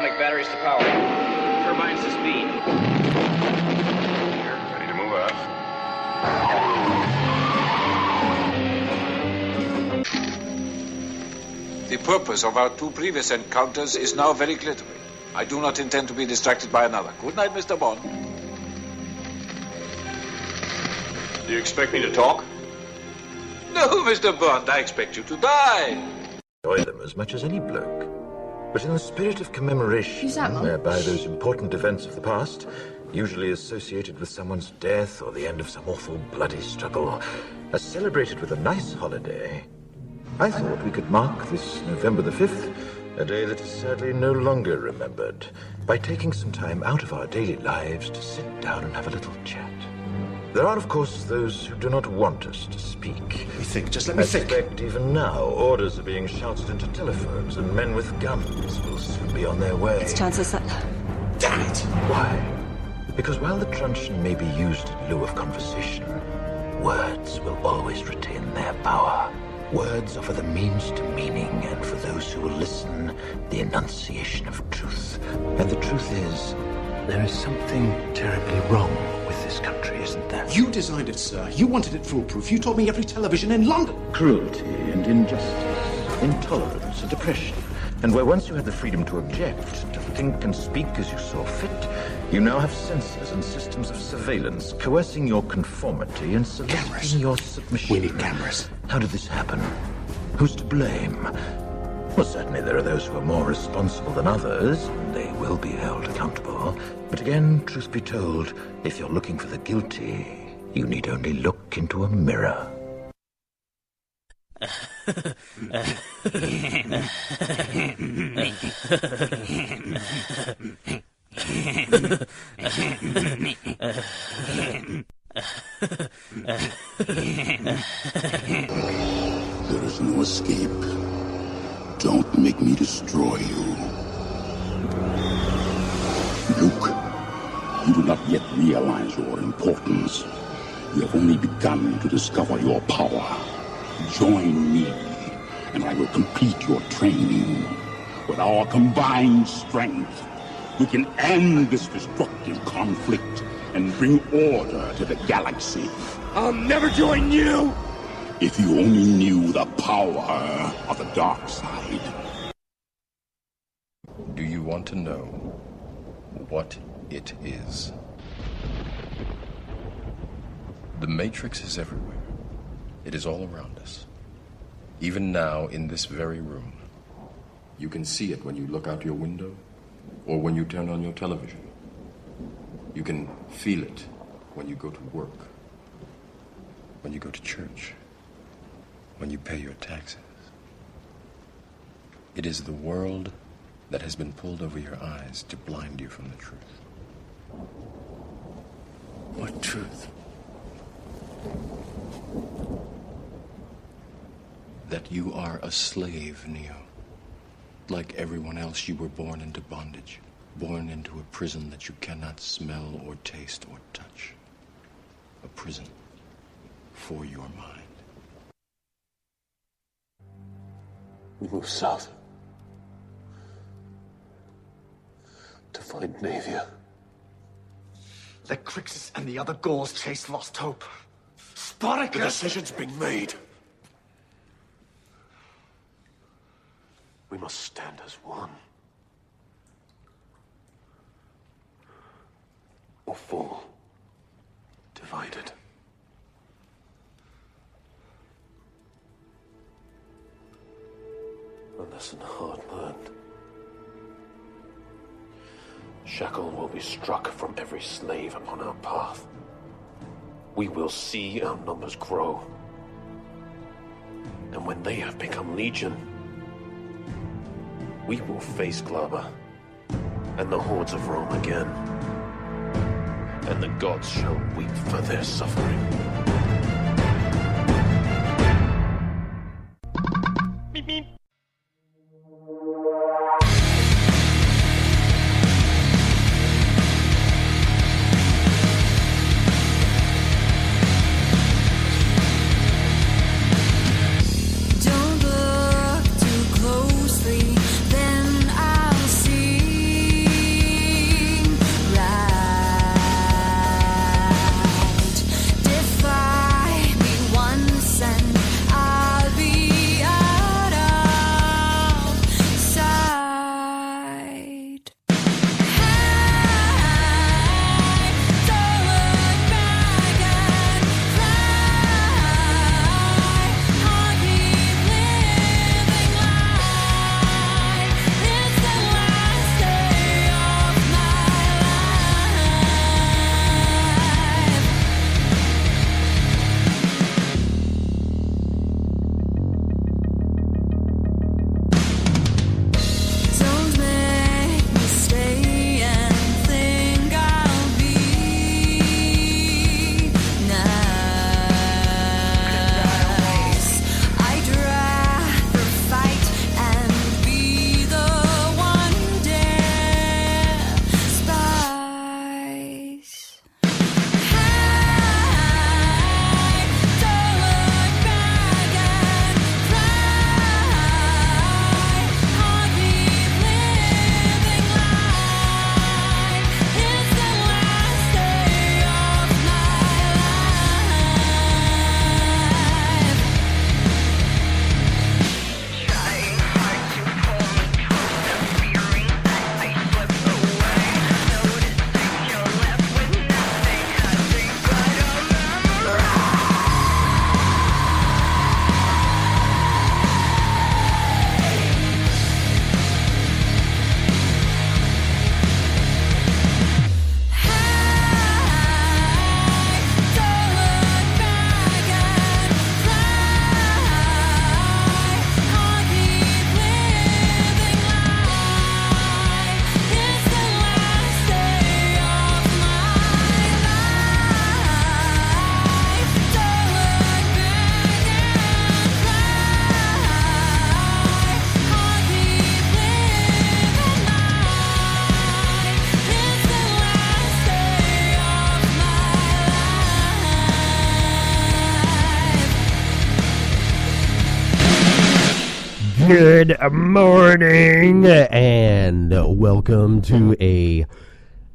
Batteries to power. Turbines to speed. Here, ready to move out. The purpose of our two previous encounters is now very clear to me. I do not intend to be distracted by another. Good night, Mr. Bond. Do you expect me to talk? No, Mr. Bond, I expect you to die. Enjoy them as much as any bloke. But in the spirit of commemoration, Who's that, Mum? whereby those important events of the past, usually associated with someone's death or the end of some awful bloody struggle, are celebrated with a nice holiday, I thought we could mark this November the 5th, a day that is sadly no longer remembered, by taking some time out of our daily lives to sit down and have a little chat. There are, of course, those who do not want us to speak. Let me think, just let me I think. suspect even now, orders are being shouted into telephones, and men with guns will soon be on their way. It's chances that... Damn it! Why? Because while the truncheon may be used in lieu of conversation, words will always retain their power. Words offer the means to meaning, and for those who will listen, the enunciation of truth. And the truth is, there is something terribly wrong with this country, isn't there? You designed it, sir. You wanted it foolproof. You told me every television in London. Cruelty and injustice, intolerance and oppression. And where once you had the freedom to object, to think and speak as you saw fit, you now have censors and systems of surveillance coercing your conformity and soliciting your submission. We need cameras. How did this happen? Who's to blame? Well, certainly there are those who are more responsible than others, and they will be held accountable. But again, truth be told, if you're looking for the guilty, you need only look into a mirror. There is no escape. Don't make me destroy you. Luke, you do not yet realize your importance. You have only begun to discover your power. Join me, and I will complete your training. With our combined strength, we can end this destructive conflict and bring order to the galaxy. I'll never join you! If you only knew the power of the dark side. Do you want to know what it is? The Matrix is everywhere. It is all around us. Even now, in this very room. You can see it when you look out your window or when you turn on your television. You can feel it when you go to work, when you go to church, when you pay your taxes. It is the world that has been pulled over your eyes to blind you from the truth. What truth? That you are a slave, Neo. Like everyone else, you were born into bondage. Born into a prison that you cannot smell or taste or touch. A prison for your mind. We move south to find Navia. Let Crixus and the other Gauls chase lost hope. Spartacus! The decision's been made. We must stand as one. Or fall divided. A lesson hard learned. Shackle will be struck from every slave upon our path. We will see our numbers grow. And when they have become legion, we will face Glaber and the hordes of Rome again. And the gods shall weep for their suffering. Beep, beep. Don't look too closely, then I'll see. Good morning, and welcome to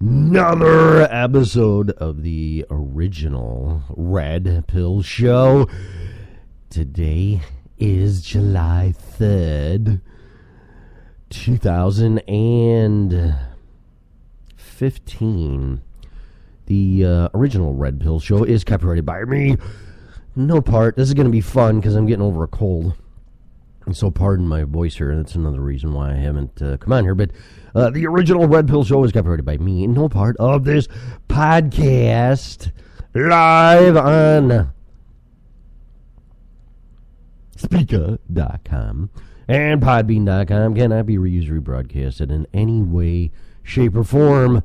another episode of the original Red Pill Show. Today is July 3rd, 2015. The original Red Pill Show is copyrighted by me. No part. This is going to be fun because I'm getting over a cold. And so pardon my voice here. That's another reason why I haven't come on here. But the original Red Pill Show is copyrighted by me. No part of this podcast live on Speaker.com and Podbean.com cannot be reused or rebroadcasted in any way, shape, or form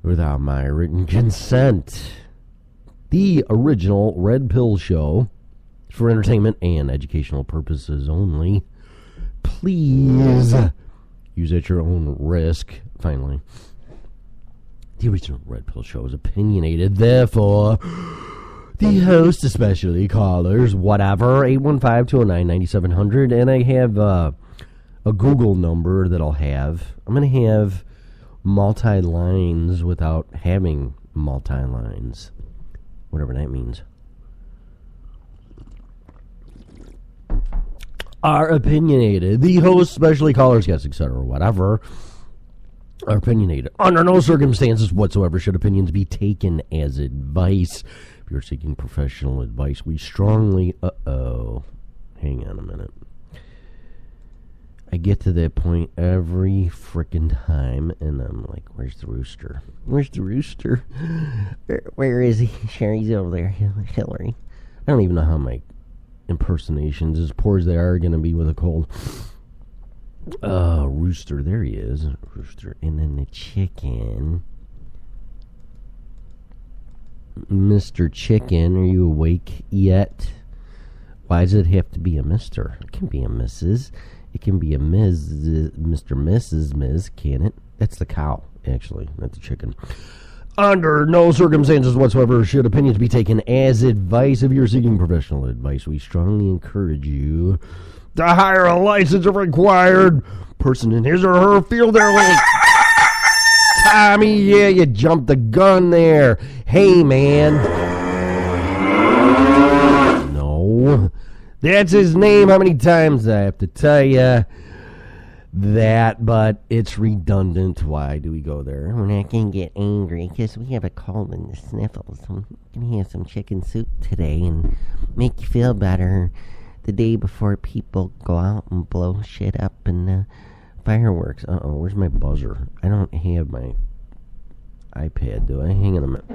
without my written consent. The original Red Pill Show, for entertainment and educational purposes only. Please use at your own risk. Finally, the original Red Pill Show is opinionated, therefore the host, especially callers, whatever, 815-209-9700, and I have a Google number that I'll have. I'm going to have multi-lines without having multi-lines, whatever that means. Are opinionated. The host, especially callers, guests, etc., whatever, are opinionated. Under no circumstances whatsoever should opinions be taken as advice. If you're seeking professional advice, we strongly... Hang on a minute. I get to that point every frickin' time, and I'm like, where's the rooster? Where's the rooster? Where is he? Sure, he's over there. Hillary. I don't even know how my impersonations, as poor as they are, going to be with a cold. Rooster, there he is. Rooster, and then the chicken. Mr. Chicken, are you awake yet? Why does it have to be a Mr.? It can be a Mrs. It can be a Ms., Mr., Mrs., Ms., can it? That's the cow, actually, not the chicken. Under no circumstances whatsoever should opinions be taken as advice. If you're seeking professional advice, we strongly encourage you to hire a license if required person in his or her field. They're like, Tommy, yeah, you jumped the gun there. Hey, man. No. That's his name. How many times do I have to tell you that? But it's redundant. Why do we go there? We're not going to get angry because we have a cold and the sniffles. I'm going to have some chicken soup today and make you feel better the day before people go out and blow shit up in fireworks. Uh-oh, where's my buzzer? I don't have my iPad, do I? Hang on a minute.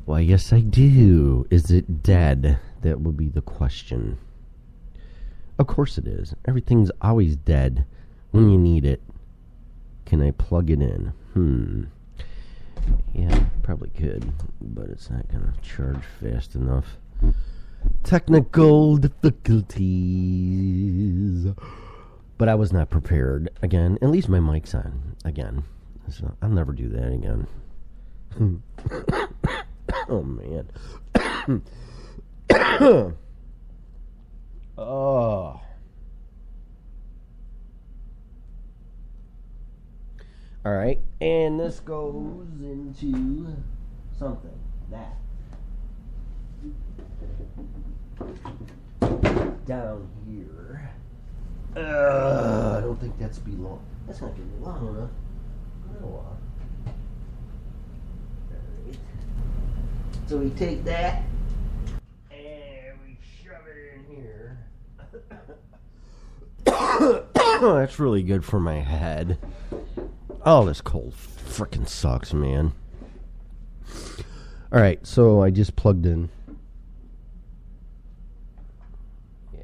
Why, yes, I do. Is it dead? That will be the question. Of course it is. Everything's always dead when you need it. Can I plug it in? Yeah, probably could, but it's not going to charge fast enough. Technical difficulties. But I was not prepared. Again, at least my mic's on. Again. So I'll never do that again. Oh, man. Oh. All right. And this goes into something. That. Down here. I don't think that's be long. That's not going to be long enough. Oh, so we take that and we shove it in here. That's really good for my head. Oh, this cold frickin' sucks, man. Alright, so I just plugged in. Yeah.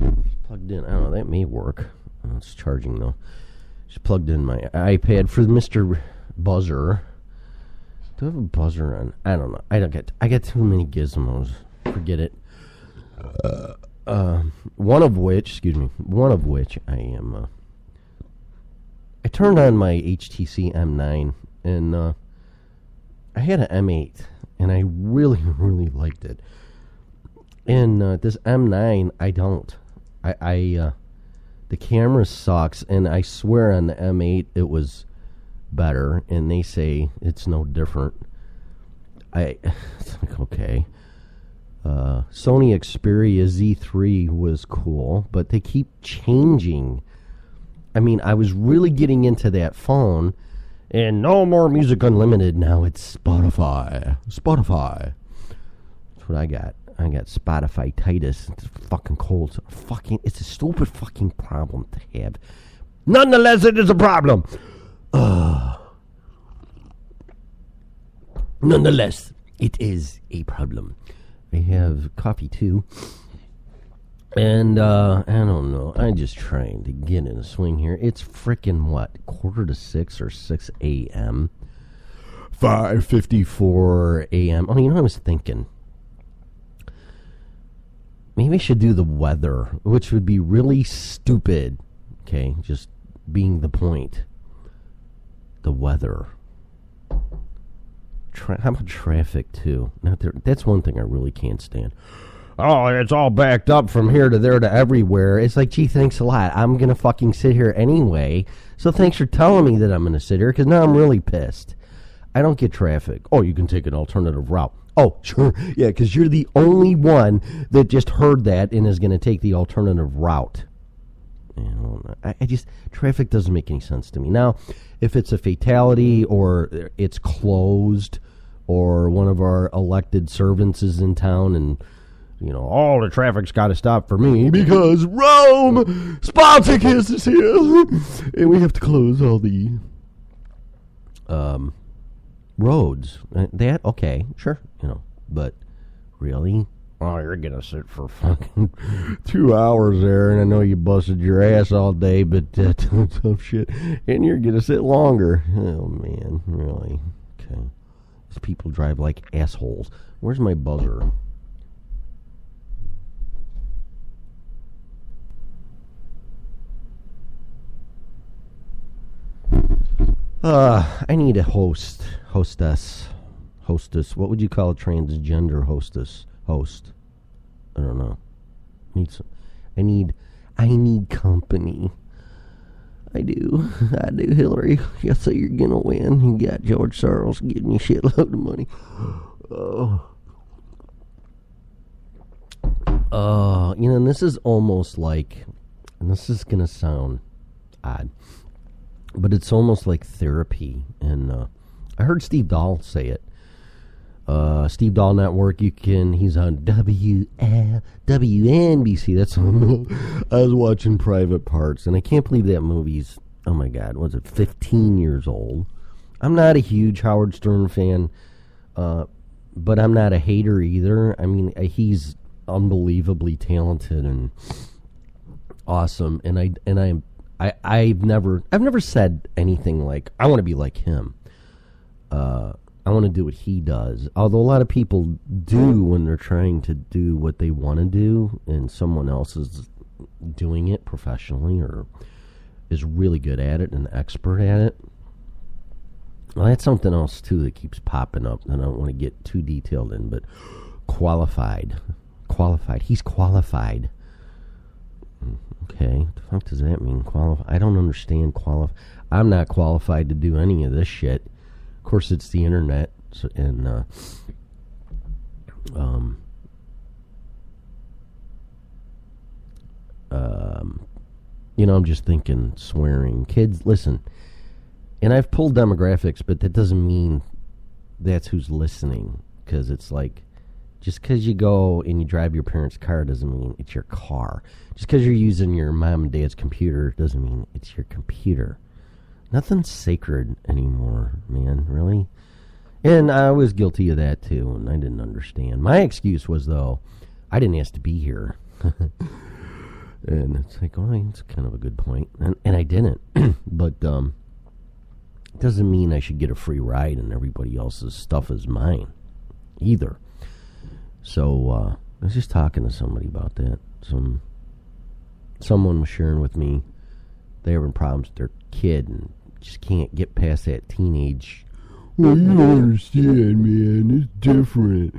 Just plugged in. I don't know, that may work. Oh, it's charging though. Just plugged in my iPad for Mr. Buzzer. Do I have a buzzer on? I don't know. I get too many gizmos. Forget it. One of which I am. I turned on my HTC M9, and I had an M8, and I really, really liked it. And this M9, I don't. The camera sucks, and I swear on the M8 it was better, and they say it's no different. It's like, okay. Sony Xperia Z3 was cool, but they keep changing. I mean, I was really getting into that phone, and no more Music Unlimited. Now it's Spotify. That's what I got. I got Spotify Titus. It's fucking cold. It's a stupid fucking problem to have. Nonetheless, it is a problem. Nonetheless, it is a problem. I have coffee too. And I don't know. I'm just trying to get in a swing here. It's freaking what? 5:45 or 6 a.m. 5:54 a.m. Oh, you know what I was thinking? Maybe I should do the weather, which would be really stupid. Okay, just being the point. The weather. How about traffic, too? That's one thing I really can't stand. Oh, it's all backed up from here to there to everywhere. It's like, gee, thanks a lot. I'm going to fucking sit here anyway. So thanks for telling me that I'm going to sit here, because now I'm really pissed. I don't get traffic. Oh, you can take an alternative route. Oh, sure. Yeah, because you're the only one that just heard that and is going to take the alternative route. You know, traffic doesn't make any sense to me. Now, if it's a fatality or it's closed or one of our elected servants is in town and, you know, all the traffic's got to stop for me because Rome, Spartacus is here and we have to close all the roads. That, okay, sure, you know, but really? Oh, you're going to sit for fucking 2 hours there, and I know you busted your ass all day, but tough shit, and you're going to sit longer. Oh, man, really? Okay. These people drive like assholes. Where's my buzzer? I need a hostess. What would you call a transgender hostess? Host. I don't know. I need company. I do, Hillary. I say you're gonna win. You got George Soros giving you a shitload of money. You know, and this is almost like, and this is gonna sound odd, but it's almost like therapy. And I heard Steve Dahl say it. Steve Dahl Network, he's on WNBC. That's I was watching Private Parts, and I can't believe that movie's, oh my God, was it 15 years old? I'm not a huge Howard Stern fan, but I'm not a hater either. I mean, he's unbelievably talented and awesome, and I've never said anything like, I want to be like him. I want to do what he does. Although a lot of people do when they're trying to do what they want to do and someone else is doing it professionally or is really good at it and expert at it. Well, that's something else, too, that keeps popping up. And I don't want to get too detailed in, but qualified. He's qualified. Okay. What the fuck does that mean? I don't understand I'm not qualified to do any of this shit. Of course, it's the internet, and you know, I'm just thinking swearing. Kids, listen, and I've pulled demographics, but that doesn't mean that's who's listening, because it's like, just because you go and you drive your parents' car doesn't mean it's your car. Just because you're using your mom and dad's computer doesn't mean it's your computer. Nothing's sacred anymore, man, really. And I was guilty of that, too, and I didn't understand. My excuse was, though, I didn't ask to be here. And it's like, oh, it's kind of a good point. And I didn't. But it doesn't mean I should get a free ride and everybody else's stuff is mine, either. So I was just talking to somebody about that. Someone was sharing with me they were having problems with their kid and just can't get past that teenage, Well, you don't understand, man. It's different.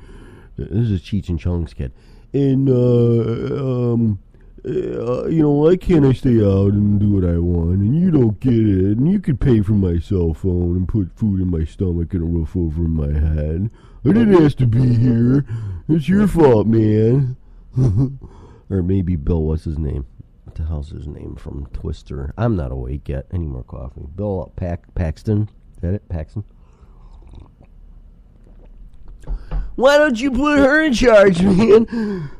This is Cheech and Chong's kid. And, why can't I stay out and do what I want? And you don't get it. And you could pay for my cell phone and put food in my stomach and a roof over my head. I didn't ask to be here. It's your fault, man. Or maybe Bill, what's his name? What the hell's his name from Twister? I'm not awake yet. I need more coffee. Bill Paxton. Is that it? Paxton? Why don't you put her in charge, man?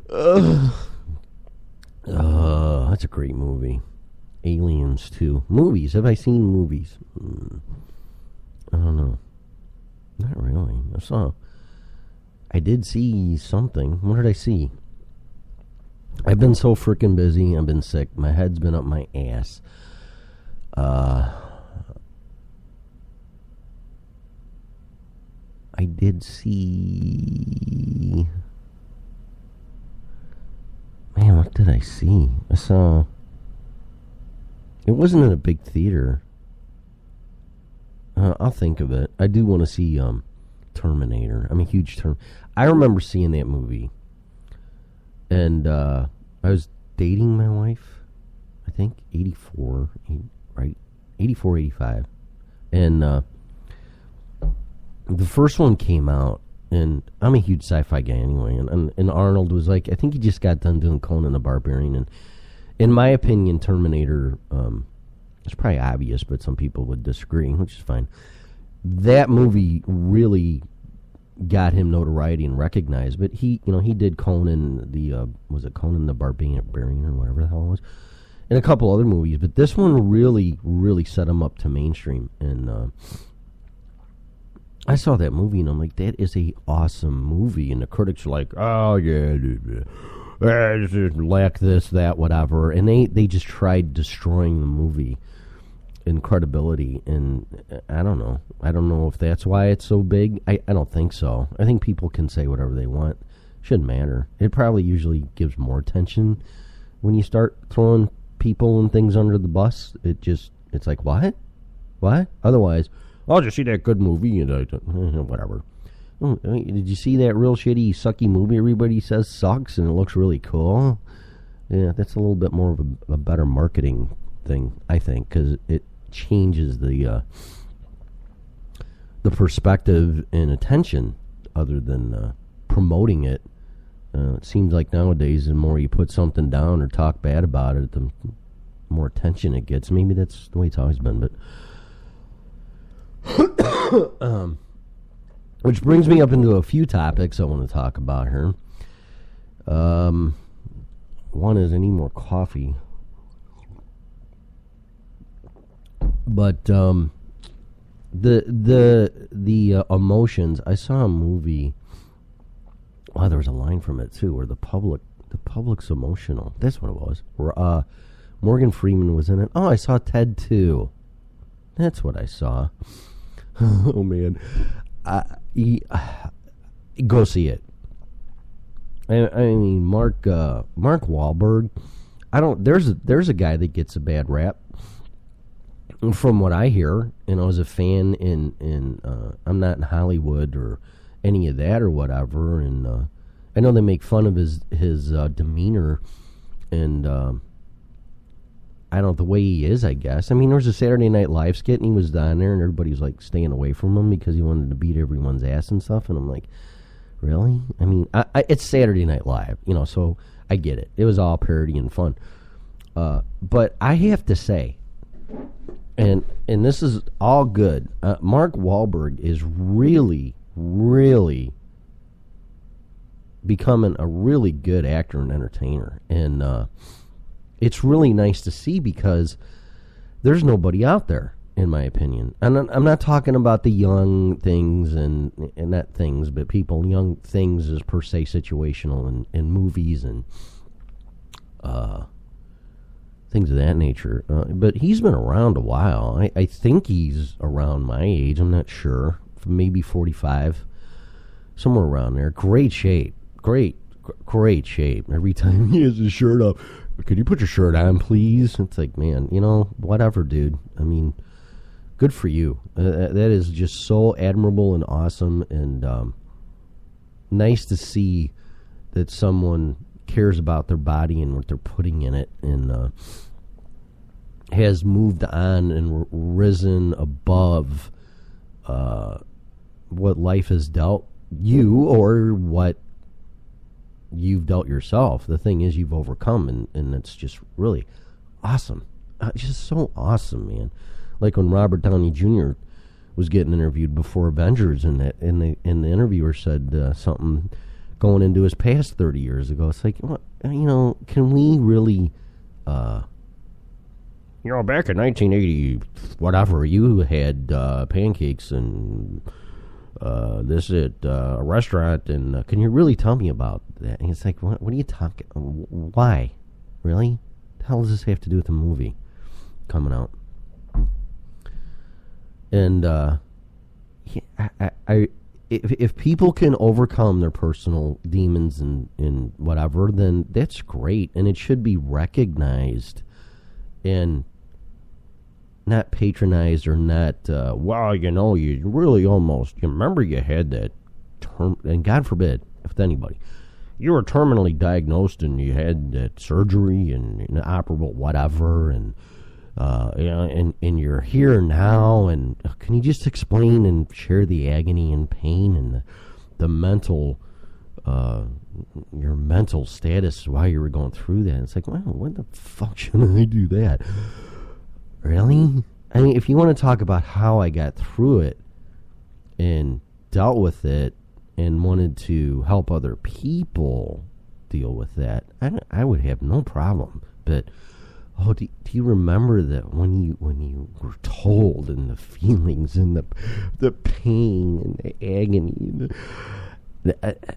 That's a great movie. Aliens 2. Movies. Have I seen movies? I don't know. Not really. I did see something. What did I see? I've been so freaking busy. I've been sick. My head's been up my ass. I did see... Man, what did I see? I saw... It wasn't in a big theater. I'll think of it. I do want to see Terminator. I'm a huge I remember seeing that movie. And I was dating my wife, I think, 84, right? 84, 85. And the first one came out, and I'm a huge sci-fi guy anyway, and Arnold was like, I think he just got done doing Conan the Barbarian, and in my opinion, Terminator, it's probably obvious, but some people would disagree, which is fine. That movie really got him notoriety and recognized, but he did Conan, was it Conan the Barbarian or whatever the hell it was, and a couple other movies, but this one really, really set him up to mainstream, and I saw that movie, and I'm like, that is a awesome movie. And the critics are like, oh, yeah, lack this, that, whatever. And they just tried destroying the movie in credibility. And I don't know. I don't know if that's why it's so big. I don't think so. I think people can say whatever they want. Shouldn't matter. It probably usually gives more attention when you start throwing people and things under the bus. It's like, what? What? Otherwise... I'll just see that good movie and whatever. Did you see that real shitty, sucky movie everybody says sucks and it looks really cool? Yeah, that's a little bit more of a better marketing thing, I think, because it changes the perspective and attention other than promoting it. It seems like nowadays the more you put something down or talk bad about it, the more attention it gets. Maybe that's the way it's always been, but... which brings me up into a few topics I want to talk about here. One is I need more coffee, but the emotions. I saw a movie. Wow, there was a line from it too, where the public's emotional. That's what it was. Where Morgan Freeman was in it. Oh, I saw Ted 2. That's what I saw. Oh man, go see it. I mean, Mark Wahlberg. There's a guy that gets a bad rap. From what I hear, as a fan in I'm not in Hollywood or any of that or whatever, and I know they make fun of his demeanor and. I don't know, the way he is, I guess. I mean, there was a Saturday Night Live skit, and he was down there, and everybody was, like, staying away from him because he wanted to beat everyone's ass and stuff, and I'm like, really? I mean, it's Saturday Night Live, so I get it. It was all parody and fun. But I have to say, and this is all good, Mark Wahlberg is really, really becoming a really good actor and entertainer, and it's really nice to see because there's nobody out there, in my opinion. And I'm not talking about the young things and not things, but people. Young things is per se situational in movies and things of that nature. But he's been around a while. I think he's around my age. I'm not sure. Maybe 45. Somewhere around there. Great shape. Great shape. Every time he has his shirt up. Could you put your shirt on, please? It's like, man, whatever, dude. I mean, good for you. That is just so admirable and awesome, and nice to see that someone cares about their body and what they're putting in it, and has moved on and risen above what life has dealt you or what you've dealt yourself. The thing is, you've overcome, and it's just really awesome. Just so awesome, man. Like when Robert Downey Jr. was getting interviewed before Avengers, and the interviewer said something going into his past 30 years ago. It's like, what, can we really, back in 1980, whatever, you had pancakes and this at a restaurant, and can you really tell me about that? And it's like, what are you talking? Why, really? The hell does this have to do with the movie coming out? And if people can overcome their personal demons and whatever, then that's great, and it should be recognized and not patronized, or not, you really almost, you remember you had that term, and God forbid, if it's anybody, you were terminally diagnosed and you had that surgery and inoperable whatever, and you're here now, and can you just explain and share the agony and pain and the mental, your mental status while you were going through that? It's like, wow, what the fuck should I do that? Really? I mean, if you want to talk about how I got through it and dealt with it and wanted to help other people deal with that, I would have no problem. But do you remember that when you were told, and the feelings and the pain and the agony?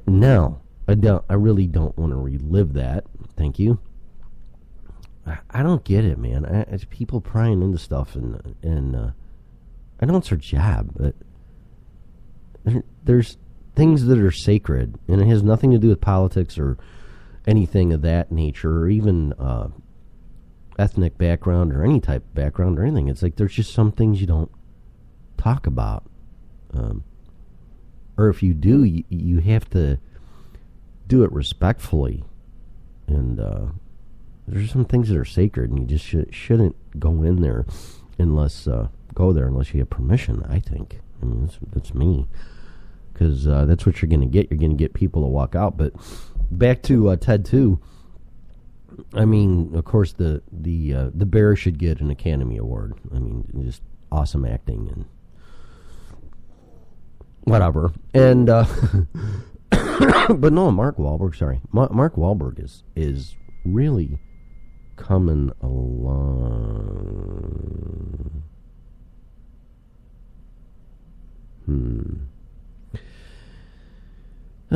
No, I don't. I really don't want to relive that. Thank you. I don't get it, man. It's people prying into stuff, and I know it's their job, but there's things that are sacred, and it has nothing to do with politics or anything of that nature, or even ethnic background or any type of background or anything. It's like there's just some things you don't talk about, or if you do, you have to do it respectfully, and there's some things that are sacred, and you just shouldn't go in there unless you have permission, I think. I mean, that's me, because that's what you're going to get. You're going to get people to walk out. But back to Ted 2. I mean, of course, the bear should get an Academy Award. I mean, just awesome acting and whatever. And but no, Mark Wahlberg. Sorry, Mark Wahlberg is really coming along.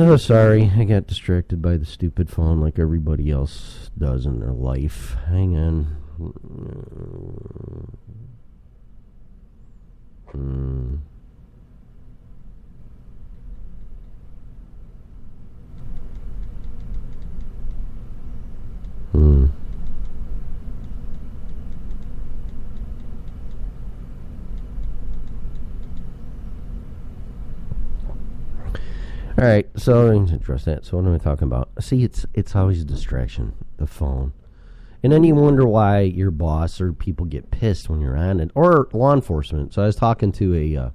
Oh, sorry, I got distracted by the stupid phone like everybody else does in their life. Hang on. All right, so I need to address that. So what am I talking about? See, it's always a distraction, the phone. And then you wonder why your boss or people get pissed when you're on it, or law enforcement. So I was talking to a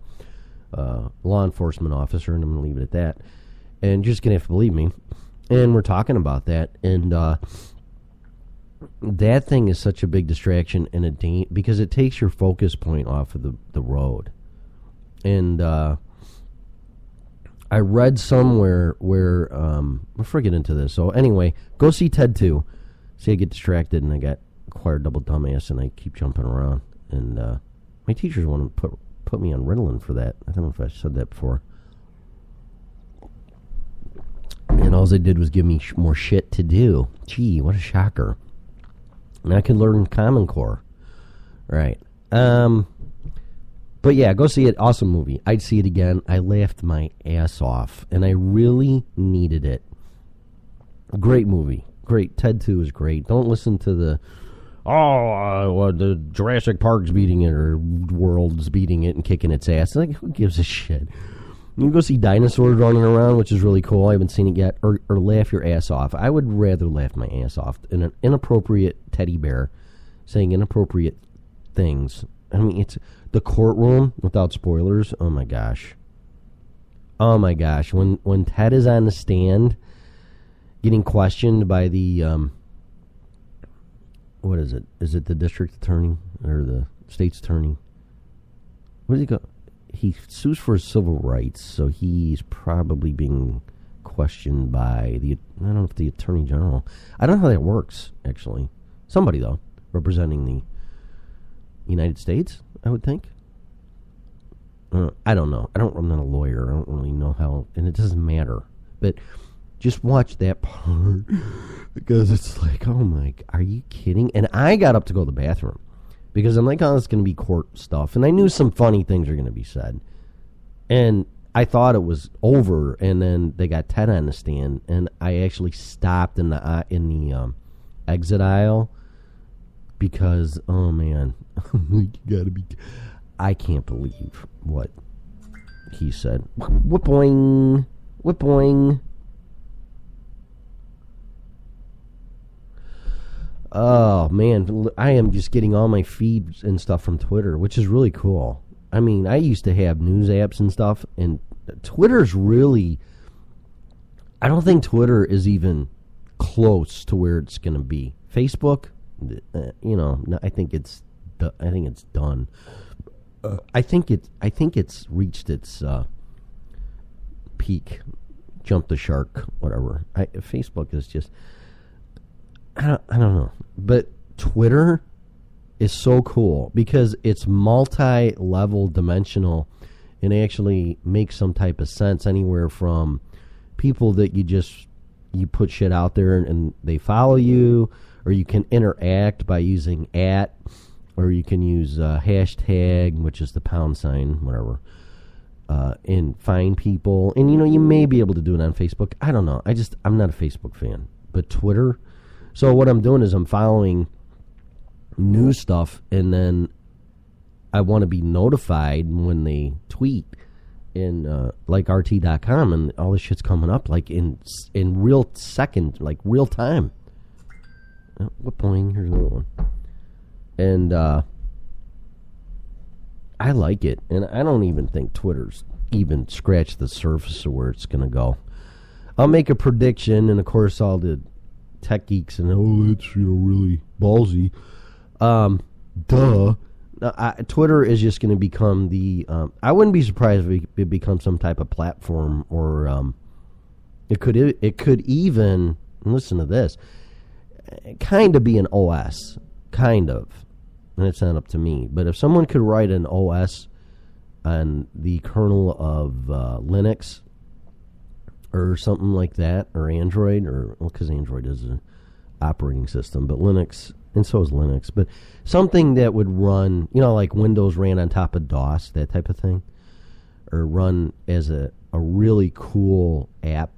law enforcement officer, and I'm going to leave it at that. And you're just going to have to believe me. And we're talking about that, and that thing is such a big distraction and because it takes your focus point off of the road. And I read somewhere where before I get into this. So anyway, go see Ted 2. See, I get distracted and I got acquired double dumbass, and I keep jumping around. And my teachers want to put me on Ritalin for that. I don't know if I said that before. And all they did was give me more shit to do. Gee, what a shocker! And I could learn Common Core, right? But yeah, go see it. Awesome movie. I'd see it again. I laughed my ass off, and I really needed it. Great movie. Great. Ted 2 is great. Don't listen to the well, the Jurassic Park's beating it or World's beating it and kicking its ass. Like, who gives a shit? You can go see dinosaurs running around, which is really cool. I haven't seen it yet. Or laugh your ass off. I would rather laugh my ass off than an inappropriate teddy bear saying inappropriate things. I mean, it's the courtroom, without spoilers. Oh, my gosh. Oh, my gosh. When Ted is on the stand getting questioned by the, what is it? Is it the district attorney or the state's attorney? What does he go? He sues for civil rights, so he's probably being questioned by I don't know if the attorney general. I don't know how that works, actually. Somebody, though, representing the United States, I would think. I don't know. I'm not a lawyer. I don't really know how, and it doesn't matter. But just watch that part because it's like, oh my, are you kidding? And I got up to go to the bathroom. Because I'm like, oh, it's going to be court stuff. And I knew some funny things are going to be said. And I thought it was over. And then they got Ted on the stand. And I actually stopped in the exit aisle. Because, oh, man. You got to be... I can't believe what he said. Whip-boing. Whip-boing. Oh, man, I am just getting all my feeds and stuff from Twitter, which is really cool. I mean, I used to have news apps and stuff, and Twitter's really... I don't think Twitter is even close to where it's going to be. Facebook, I think it's done. I think it's reached its peak, jumped the shark, whatever. Facebook is just... I don't know. But Twitter is so cool because it's multi-level dimensional and actually makes some type of sense anywhere from people that you put shit out there and they follow you, or you can interact by using @, or you can use hashtag, which is the $, whatever, and find people. And, you may be able to do it on Facebook. I don't know. I'm not a Facebook fan. But Twitter... So what I'm doing is I'm following news stuff, and then I want to be notified when they tweet in like RT.com, and all this shit's coming up like in real second, like real time. What point? Here's another one. And I like it, and I don't even think Twitter's even scratched the surface of where it's going to go. I'll make a prediction, and of course all the tech geeks and that's really ballsy. Twitter is just going to become the. I wouldn't be surprised if it becomes some type of platform, or it could even, listen to this, kind of be an OS, kind of, and it's not up to me. But if someone could write an OS on the kernel of Linux, or something like that, or Android, because Android is an operating system, but Linux, and so is Linux, but something that would run, like Windows ran on top of DOS, that type of thing, or run as a really cool app,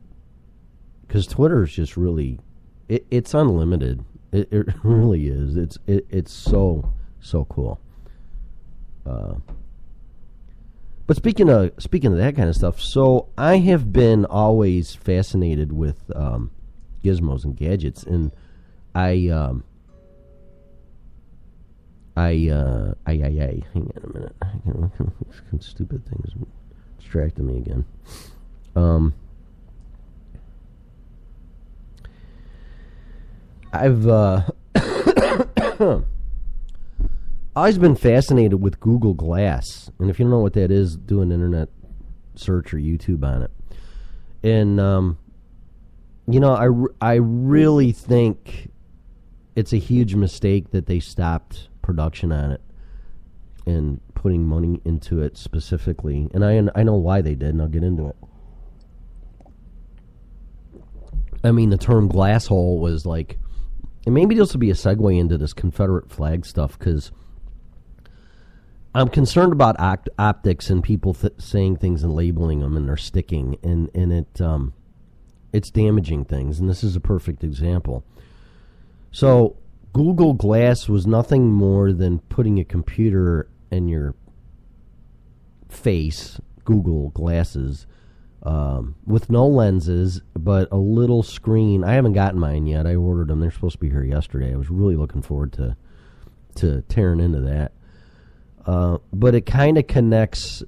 because Twitter is just really, it's unlimited. It really is. It's so cool. But speaking of that kind of stuff, so I have been always fascinated with gizmos and gadgets, and hang on a minute. Some stupid things distracting me again. I've always been fascinated with Goolge Glass, and if you don't know what that is, do an internet search or YouTube on it. And I really think it's a huge mistake that they stopped production on it and putting money into it specifically. And I know why they did, and I'll get into it. I mean, the term glass hole was like, and maybe this will be a segue into this Confederate flag stuff, because I'm concerned about optics and people saying things and labeling them, and they're sticking, and it's damaging things, and this is a perfect example. So Goolge Glass was nothing more than putting a computer in your face, Goolge Glasses, with no lenses, but a little screen. I haven't gotten mine yet. I ordered them. They're supposed to be here yesterday. I was really looking forward to tearing into that. But it kind of connects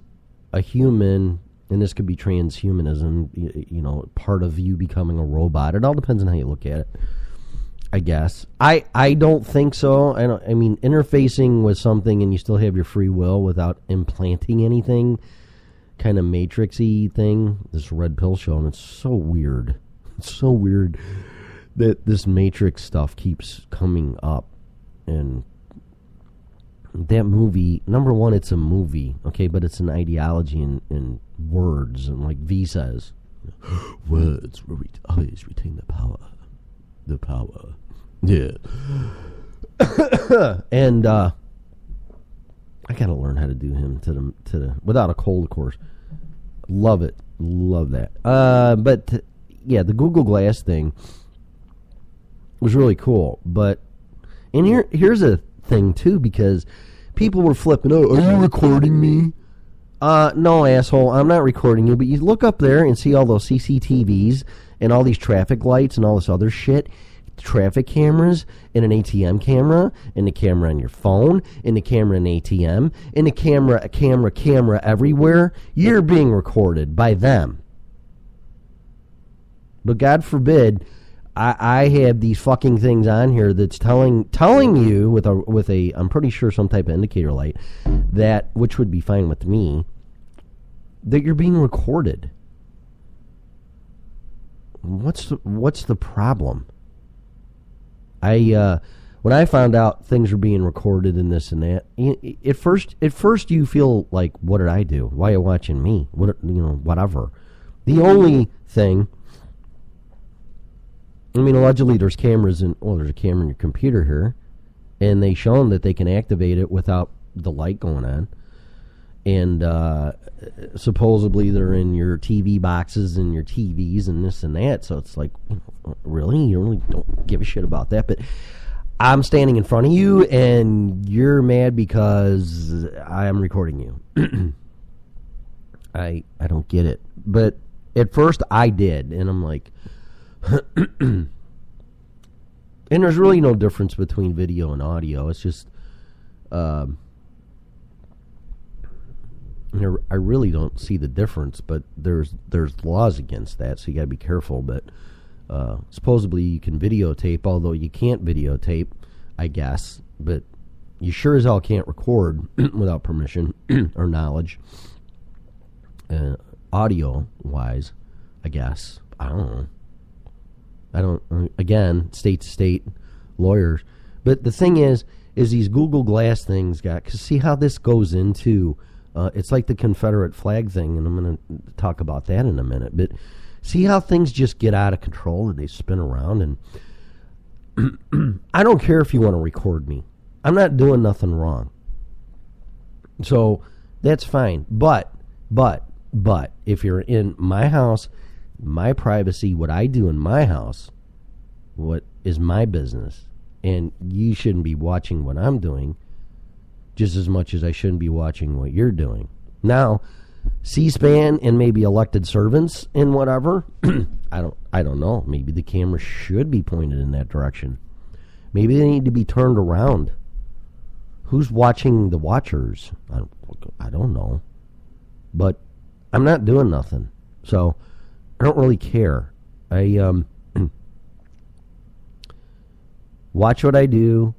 a human, and this could be transhumanism, you know, part of you becoming a robot. It all depends on how you look at it, I guess. I don't think so. I mean, interfacing with something and you still have your free will without implanting anything, kind of Matrix-y thing, this red pill show, and it's so weird. It's so weird that this Matrix stuff keeps coming up. And that movie, number one, it's a movie, okay, but it's an ideology in words, and like V says, words always retain the power. The power. Yeah. And I gotta learn how to do him to the without a cold, of course. Love it. Love that. But yeah, the Goolge Glass thing was really cool. But and here's a thing too, because people were flipping, oh, are you recording me? No, asshole, I'm not recording you, but you look up there and see all those CCTVs and all these traffic lights and all this other shit, traffic cameras and an ATM camera and the camera on your phone and the camera in ATM and the camera everywhere. You're being recorded by them. But God forbid, I have these fucking things on here that's telling you with a I'm pretty sure some type of indicator light, that, which would be fine with me, that you're being recorded. What's the problem? When I found out things were being recorded and this and that, at first you feel like, what did I do? Why are you watching me? Whatever. The only thing, I mean, allegedly there's cameras there's a camera in your computer here, and they shown that they can activate it without the light going on. And supposedly they're in your TV boxes and your TVs and this and that. So it's like, really? You really don't give a shit about that? But I'm standing in front of you and you're mad because I am recording you. I don't get it. But at first I did, and I'm like, and there's really no difference between video and audio. It's just, I really don't see the difference, but there's laws against that, so you got to be careful. But supposedly you can videotape, although you can't videotape, I guess. But you sure as hell can't record without permission or knowledge, audio-wise, I guess. I don't know. Again, state to state, lawyers. But the thing is these Goolge Glass things because see how this goes into, it's like the Confederate flag thing, and I'm going to talk about that in a minute. But see how things just get out of control and they spin around. And I don't care if you want to record me. I'm not doing nothing wrong. So that's fine. But if you're in my house, my privacy, what I do in my house, what is my business, and you shouldn't be watching what I'm doing just as much as I shouldn't be watching what you're doing. Now, C-SPAN and maybe elected servants and whatever, I don't know. Maybe the camera should be pointed in that direction. Maybe they need to be turned around. Who's watching the watchers? I don't know. But I'm not doing nothing. So I don't really care. I watch what I do.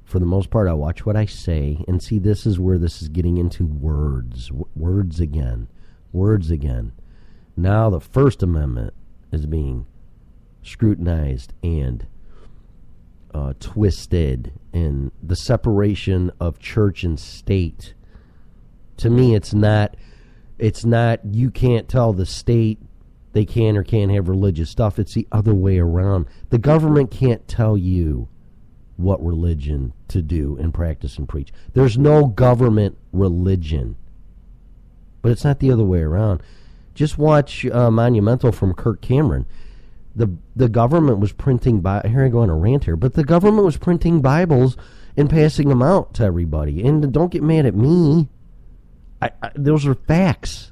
For the most part, I watch what I say. And see, this is where this is getting into words. Words again. Now the First Amendment is being scrutinized and twisted. And the separation of church and state. To me, it's not, you can't tell the state they can or can't have religious stuff. It's the other way around. The government can't tell you what religion to do and practice and preach. There's no government religion. But it's not the other way around. Just watch Monumental from Kirk Cameron. The government was printing, here I go on a rant here, but the government was printing Bibles and passing them out to everybody. And don't get mad at me. Those are facts.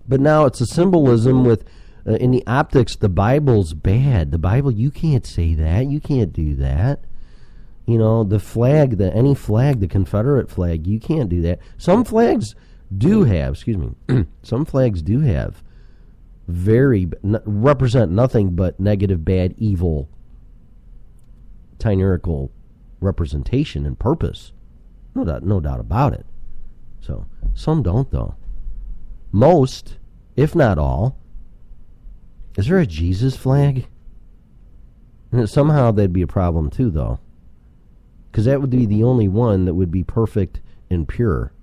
But now it's a symbolism with, in the optics, the Bible's bad. The Bible, you can't say that. You can't do that. You know, the flag, any flag, the Confederate flag, you can't do that. Some flags do have, some flags do have represent nothing but negative, bad, evil, tyrannical representation and purpose. No doubt about it. So, some don't, though. Most, if not all. Is there a Jesus flag? And somehow that'd be a problem, too, though. Because that would be the only one that would be perfect and pure.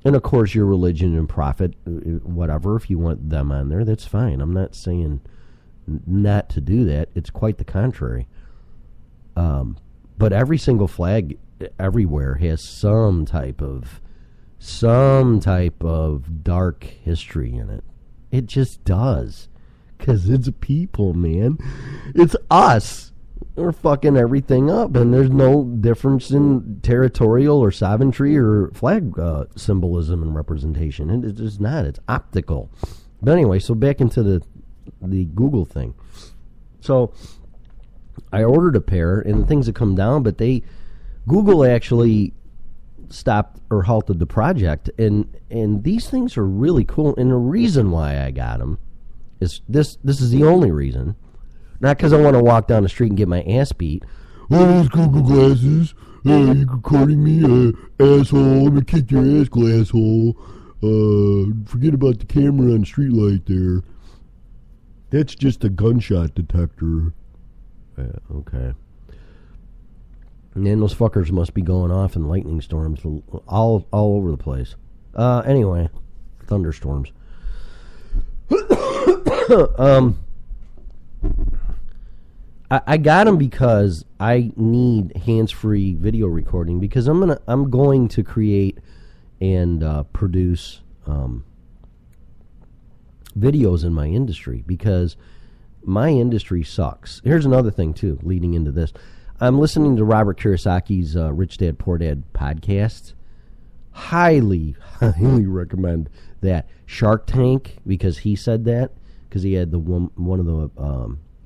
And, of course, your religion and prophet, whatever, if you want them on there, that's fine. I'm not saying not to do that. It's quite the contrary. But every single flag everywhere has some type of dark history in it. It just does. Because it's people, man. It's us. We're fucking everything up, and there's no difference in territorial or sovereignty or flag symbolism and representation. It's just not. It's optical. But anyway, so back into the Google thing. So I ordered a pair, and things have come down, but Google actually stopped or halted the project, and these things are really cool. And the reason why I got them is this is the only reason. Not because I want to walk down the street and get my ass beat. Oh, those Goolge Glasses. You recording me, asshole. I'm going to kick your ass, glasshole. Forget about the camera on the street light there. That's just a gunshot detector. Okay. And then those fuckers must be going off in lightning storms all over the place. Anyway, thunderstorms. I got them because I need hands-free video recording, because I'm going to create and produce videos in my industry, because my industry sucks. Here's another thing too, leading into this. I'm listening to Robert Kiyosaki's Rich Dad Poor Dad podcast. Highly recommend that. Shark Tank, because he said that, because he had one of the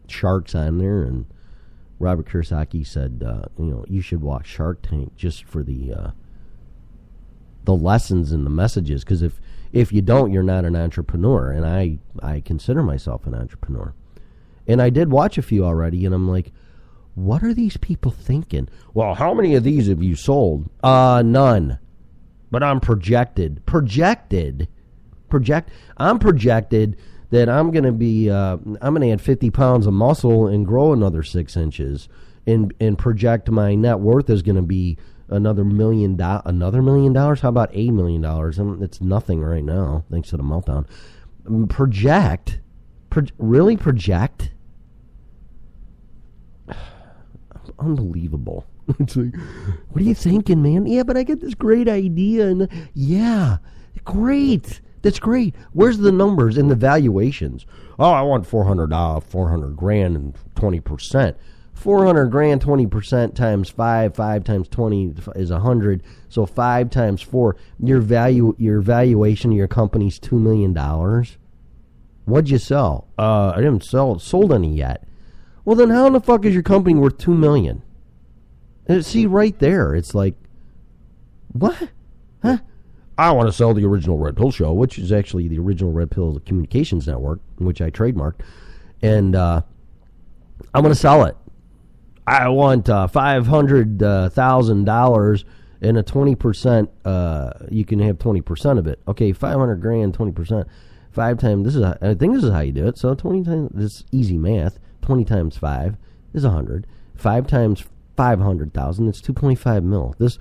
sharks on there, and Robert Kiyosaki said, you should watch Shark Tank just for the lessons and the messages, because if you don't, you're not an entrepreneur, and I consider myself an entrepreneur. And I did watch a few already, and I'm like, what are these people thinking? Well, how many of these have you sold? None. But I'm projected. I'm projected that I'm going to be, I'm going to add 50 pounds of muscle and grow another 6 inches, and project my net worth is going to be another $1 million. Another $1 million? How about $8 million? It's nothing right now, thanks to the meltdown. Project? Really project? Unbelievable. It's like, what are you thinking, man? Yeah, but I get this great idea, and yeah, great. That's great. Where's the numbers and the valuations? Oh, I want $400 grand and 20%. 400 grand, 20% times 5 times 20 is 100. So 5 times 4, your valuation of your company's $2 million. What'd you sell? I didn't sold any yet. Well, then how in the fuck is your company worth $2 million? See, right there, it's like, what? Huh? I want to sell the original Red Pill show, which is actually the original Red Pill Communications Network, which I trademarked, and I'm going to sell it. I want $500,000 and a 20%. You can have 20% of it. Okay, 500 grand, 20%. 5 times. I think this is how you do it. So 20 times. This is easy math. 20 times 5 is 100. 5 times 500,000. It's 2.5 mil. This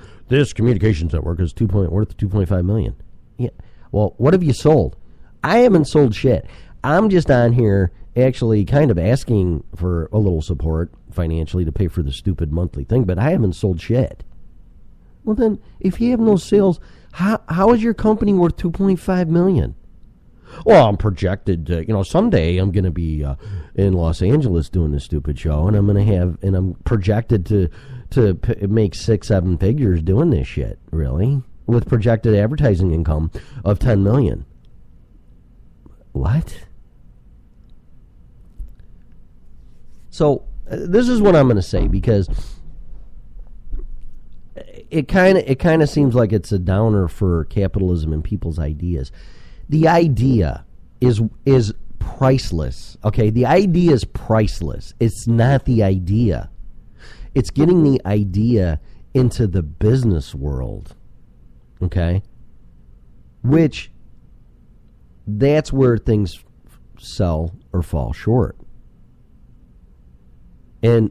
communications network is worth 2.5 million. Yeah. Well, what have you sold? I haven't sold shit. I'm just on here actually kind of asking for a little support financially to pay for the stupid monthly thing, but I haven't sold shit. Well, then, if you have no sales, how is your company worth 2.5 million? Well, I'm projected to, someday I'm going to be in Los Angeles doing this stupid show, and I'm projected to make 6-7 figures doing this shit, really, with projected advertising income of $10 million. What? So this is what I'm going to say, because it kind of seems like it's a downer for capitalism and people's ideas. The idea is priceless. Okay, the idea is priceless. It's not the idea. It's getting the idea into the business world. Okay? Which, that's where things sell or fall short. And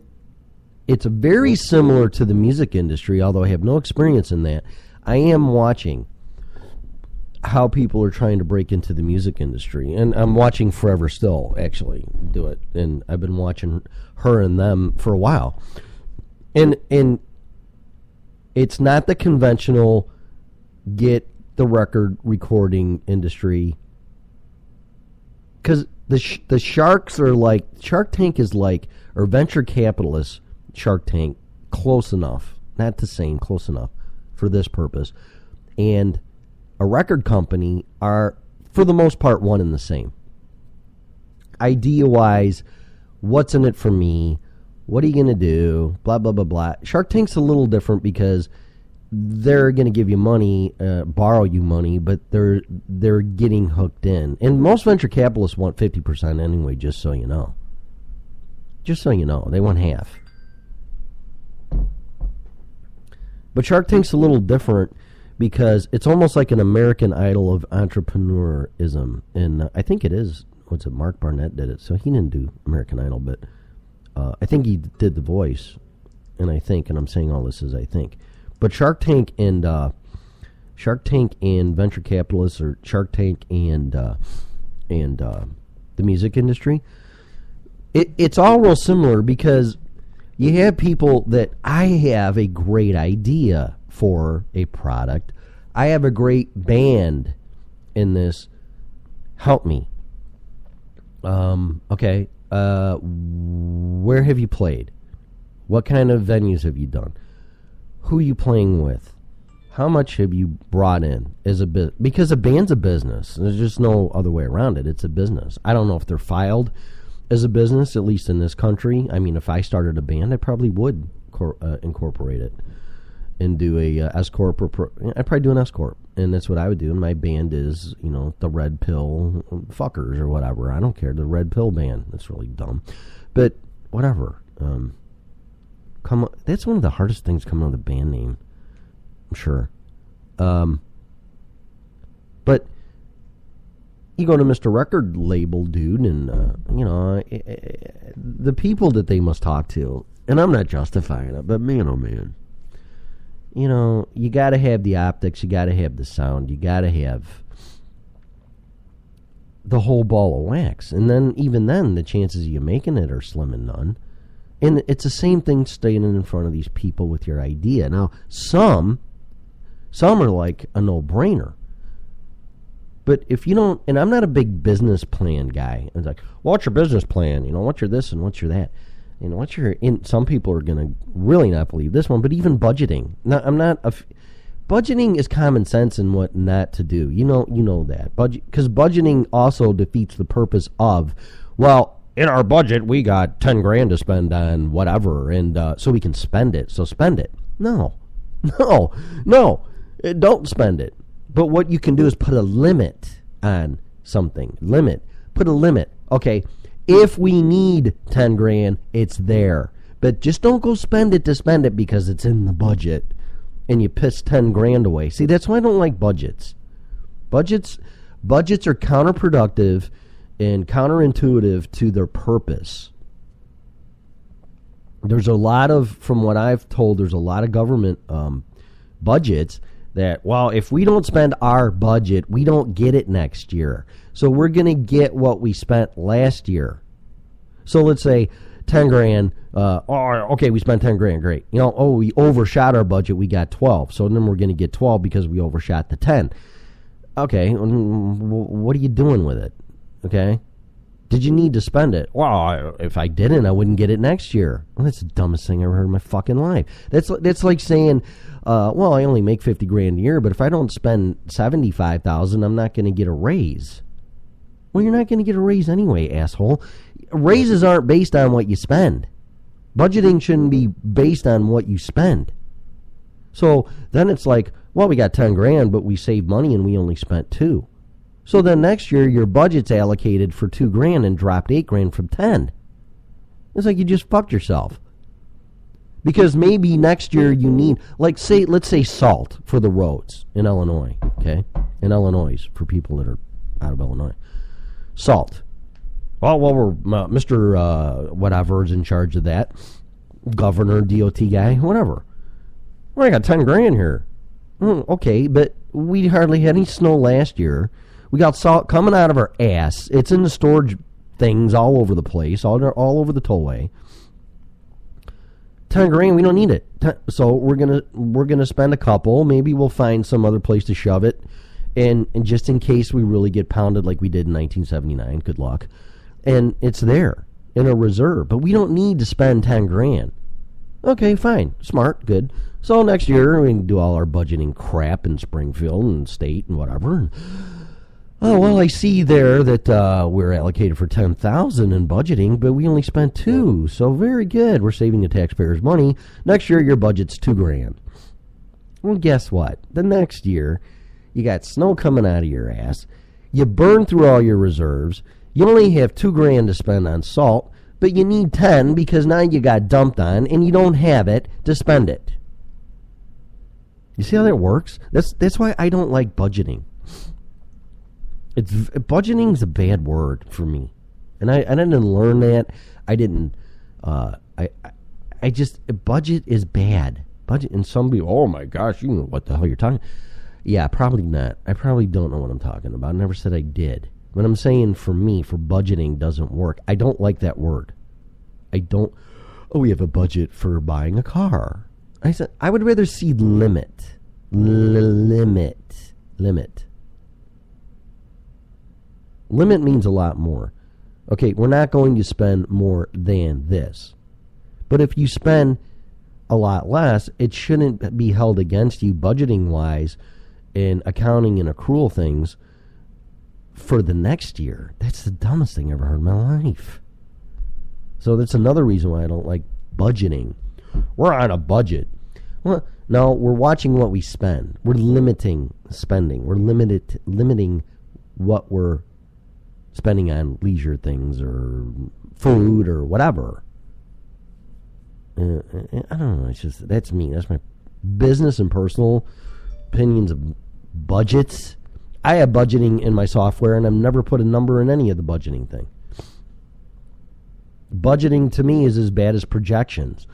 it's very similar to the music industry, although I have no experience in that. I am watching how people are trying to break into the music industry. And I'm watching Forever Still, actually, do it. And I've been watching her and them for a while. And it's not the conventional get the record recording industry. Because the sharks are like, Shark Tank is like, or venture capitalists, Shark Tank, close enough, not the same, close enough for this purpose. And a record company are, for the most part, one and the same. Idea-wise, what's in it for me? What are you going to do? Blah, blah, blah, blah. Shark Tank's a little different because they're going to give you money, borrow you money, but they're getting hooked in. And most venture capitalists want 50% anyway, just so you know. Just so you know. They want half. But Shark Tank's a little different because it's almost like an American Idol of entrepreneurism. And I think it is. What's it? Mark Barnett did it. So he didn't do American Idol, but I think he did The Voice. And I'm saying all this as I think. But Shark Tank and venture capitalists, or Shark Tank and the music industry, it's all real similar because you have people that, I have a great idea for a product. I have a great band in this. Help me. Okay. Where have you played? What kind of venues have you done? Who are you playing with? How much have you brought in as a because a band's a business. There's just no other way around it. It's a business. I don't know if they're filed as a business, at least in this country. I mean, if I started a band, I probably would incorporate it and do a S corp I'd probably do an S corp, and that's what I would do. And my band is, the Red Pill Fuckers or whatever. I don't care. The Red Pill Band. That's really dumb, but whatever. That's one of the hardest things coming up with a band name, I'm sure. But you go to Mr. Record Label dude, and the people that they must talk to, and I'm not justifying it, but man, oh man, you got to have the optics, you got to have the sound, you got to have the whole ball of wax, and then even then, the chances of you making it are slim and none. And it's the same thing standing in front of these people with your idea. Now, some are like a no-brainer. But if you don't, and I'm not a big business plan guy. It's like, what's your business plan? What's your this and what's your that? Some people are going to really not believe this one, but even budgeting. Now, budgeting is common sense and what not to do. You know that. Because budgeting also defeats the purpose of, well, in our budget, we got $10,000 to spend on whatever, and so we can spend it. So spend it. No, don't spend it. But what you can do is put a limit on something. Put a limit. Okay, if we need $10,000, it's there. But just don't go spend it to spend it because it's in the budget, and you piss $10,000 away. See, that's why I don't like budgets. Budgets are counterproductive and counterintuitive to their purpose. There's a lot of, from what I've told, there's a lot of government budgets that, well, if we don't spend our budget, we don't get it next year. So we're going to get what we spent last year. So let's say $10,000. Okay, we spent $10,000. Great. We overshot our budget. We got 12. So then we're going to get 12 because we overshot the 10. Okay, what are you doing with it? Okay? Did you need to spend it? Well, if I didn't, I wouldn't get it next year. Well, that's the dumbest thing I ever heard in my fucking life. That's like saying, well, I only make $50,000 a year, but if I don't spend $75,000, I'm not going to get a raise. Well, you're not going to get a raise anyway, asshole. Raises aren't based on what you spend. Budgeting shouldn't be based on what you spend. So then it's like, well, we got $10,000, but we saved money and we only spent $2,000. So then next year your budget's allocated for $2,000 and dropped $8,000 from 10. It's like you just fucked yourself. Because maybe next year you need, let's say salt for the roads in Illinois, okay? In Illinois, for people that are out of Illinois. Salt. Well, we're Mr. Whatever's in charge of that. Governor, DOT guy, whatever. Well, I got $10,000 here. Okay, but we hardly had any snow last year. We got salt coming out of our ass. It's in the storage things all over the place, all over the tollway. $10,000, we don't need it. So we're gonna spend a couple. Maybe we'll find some other place to shove it, and just in case we really get pounded like we did in 1979. Good luck. And it's there in a reserve, but we don't need to spend $10,000. Okay, fine, smart, good. So next year we can do all our budgeting crap in Springfield and state and whatever. Oh, well, I see there that we're allocated for $10,000 in budgeting, but we only spent $2,000. So very good. We're saving the taxpayers' money. Next year, your budget's $2,000. Well, guess what? The next year, you got snow coming out of your ass. You burn through all your reserves. You only have $2,000 to spend on salt, but you need 10 because now you got dumped on, and you don't have it to spend it. You see how that works? That's why I don't like budgeting. Budgeting's a bad word for me, and I didn't learn that. I didn't. I just budget is bad. Budget, and some people, oh my gosh, you know what the hell you're talking. Yeah, probably not. I probably don't know what I'm talking about. I never said I did, but I'm saying for me, for budgeting doesn't work. I don't like that word. I don't. Oh, we have a budget for buying a car. I said I would rather see limit. Limit means a lot more. Okay, we're not going to spend more than this. But if you spend a lot less, it shouldn't be held against you budgeting-wise in accounting and accrual things for the next year. That's the dumbest thing I ever heard in my life. So that's another reason why I don't like budgeting. We're on a budget. Well, no, we're watching what we spend. We're limiting spending. We're limiting what we're spending on leisure things or food or whatever. I don't know. It's just, that's me. That's my business and personal opinions of budgets. I have budgeting in my software, and I've never put a number in any of the budgeting thing. Budgeting to me is as bad as projections.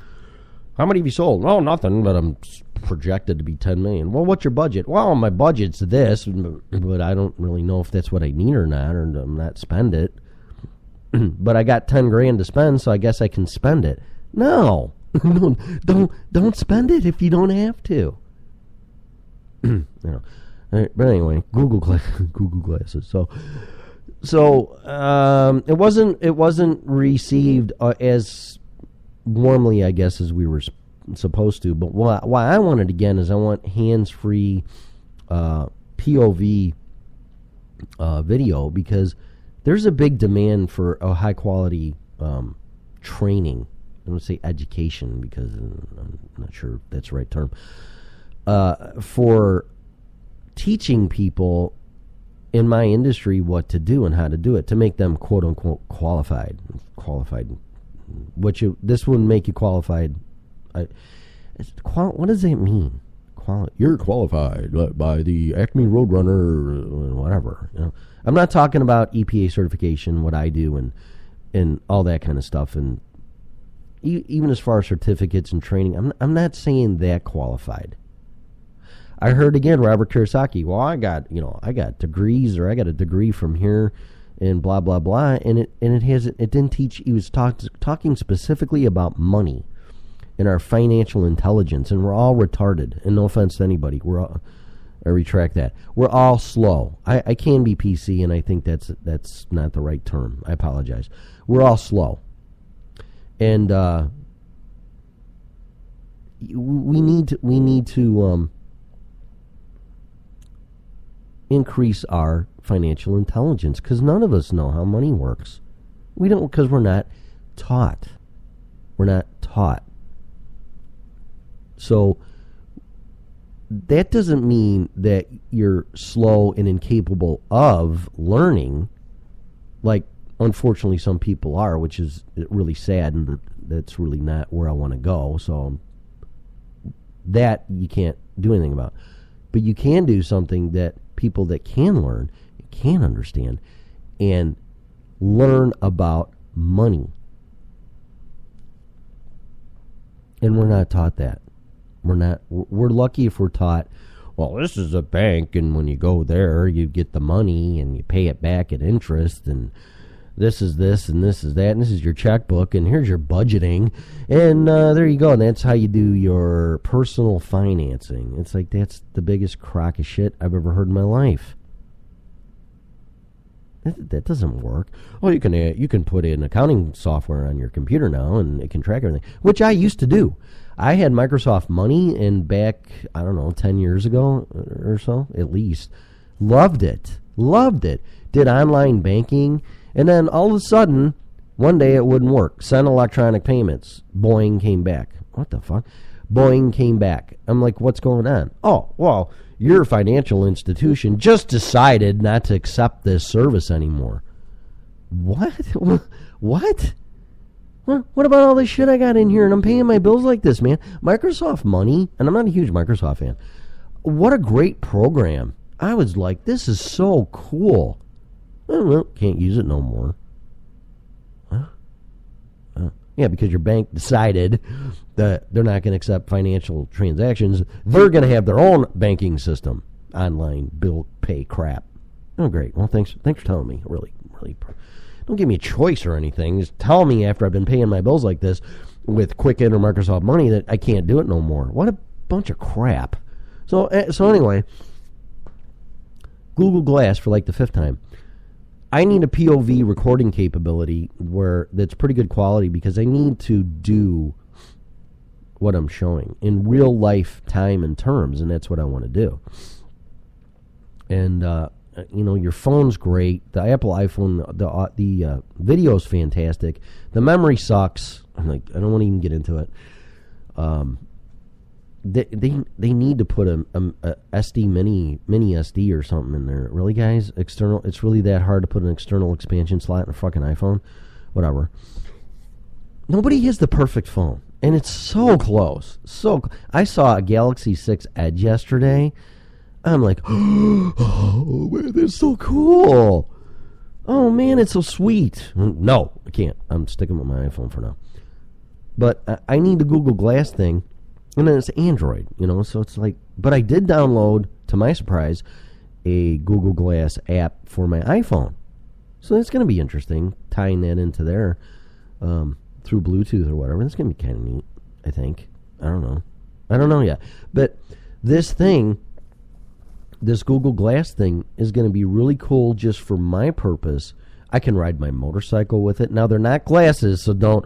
How many have you sold? Oh, nothing, but I'm projected to be 10 million. Well, what's your budget? Well, my budget's this, but I don't really know if that's what I need or not, or I'm not spend it. But I got $10,000 to spend, so I guess I can spend it. No, don't spend it if you don't have to. You know. All right, but anyway, Goolge Glasses. So it wasn't received as warmly, I guess, as we were supposed to. But why I want it again is I want hands-free POV video, because there's a big demand for a high-quality training. I'm going to say education because I'm not sure if that's the right term. For teaching people in my industry what to do and how to do it to make them quote-unquote qualified, this wouldn't make you qualified. What does that mean? You're qualified by the Acme Roadrunner or whatever. You know? I'm not talking about EPA certification, what I do, and all that kind of stuff. And even as far as certificates and training, I'm not saying that qualified. I heard again Robert Kiyosaki. Well, I got degrees, or I got a degree from here, and blah blah blah. And it didn't teach. He was talking specifically about money and our financial intelligence, and we're all retarded. And no offense to anybody, we're all, I retract that. We're all slow. I can be PC, and I think that's not the right term. I apologize. We're all slow. And we need to increase our financial intelligence, because none of us know how money works. We don't, because we're not taught. We're not taught. So that doesn't mean that you're slow and incapable of learning, like unfortunately some people are, which is really sad, and that's really not where I want to go. So that you can't do anything about. But you can do something that people that can learn, can understand, and learn about money. And we're not taught that. We're lucky if we're taught, well, this is a bank, and when you go there, you get the money, and you pay it back at interest, and this is this, and this is that, and this is your checkbook, and here's your budgeting, and there you go, and that's how you do your personal financing. It's like, that's the biggest crock of shit I've ever heard in my life. That doesn't work. Oh, you can put in accounting software on your computer now, and it can track everything, which I used to do. I had Microsoft Money, and back, 10 years ago or so, at least. Loved it. Did online banking, and then all of a sudden, one day it wouldn't work. Send electronic payments. Boing, came back. What the fuck? Boing, came back. I'm like, what's going on? Oh, well, your financial institution just decided not to accept this service anymore. What? What? What about all this shit I got in here, and I'm paying my bills like this, man? Microsoft Money, and I'm not a huge Microsoft fan. What a great program. I was like, this is so cool. Well, can't use it no more. Yeah, because your bank decided that they're not going to accept financial transactions. They're going to have their own banking system, online bill pay crap. Oh, great. Well, thanks for telling me. Really. Don't give me a choice or anything. Just tell me after I've been paying my bills like this with Quicken or Microsoft Money that I can't do it no more. What a bunch of crap. So anyway, Goolge Glass for like the 5th time. I need a POV recording capability that's pretty good quality, because I need to do what I'm showing in real life time and terms, and that's what I want to do. And your phone's great. The Apple iPhone, the video's fantastic. The memory sucks. I'm like, I don't want to even get into it. They need to put a SD mini SD or something in there. Really, guys? External? It's really that hard to put an external expansion slot in a fucking iPhone? Whatever. Nobody has the perfect phone, and it's so close. I saw a Galaxy 6 Edge yesterday. I'm like, oh man, that's so cool. Oh man, it's so sweet. No, I can't. I'm sticking with my iPhone for now. But I need the Goolge Glass thing. And then it's Android, so it's like, but I did download, to my surprise, a Goolge Glass app for my iPhone. So it's going to be interesting, tying that into there through Bluetooth or whatever. It's going to be kind of neat, I think. I don't know yet. But this Goolge Glass thing is going to be really cool just for my purpose. I can ride my motorcycle with it. Now, they're not glasses, so don't...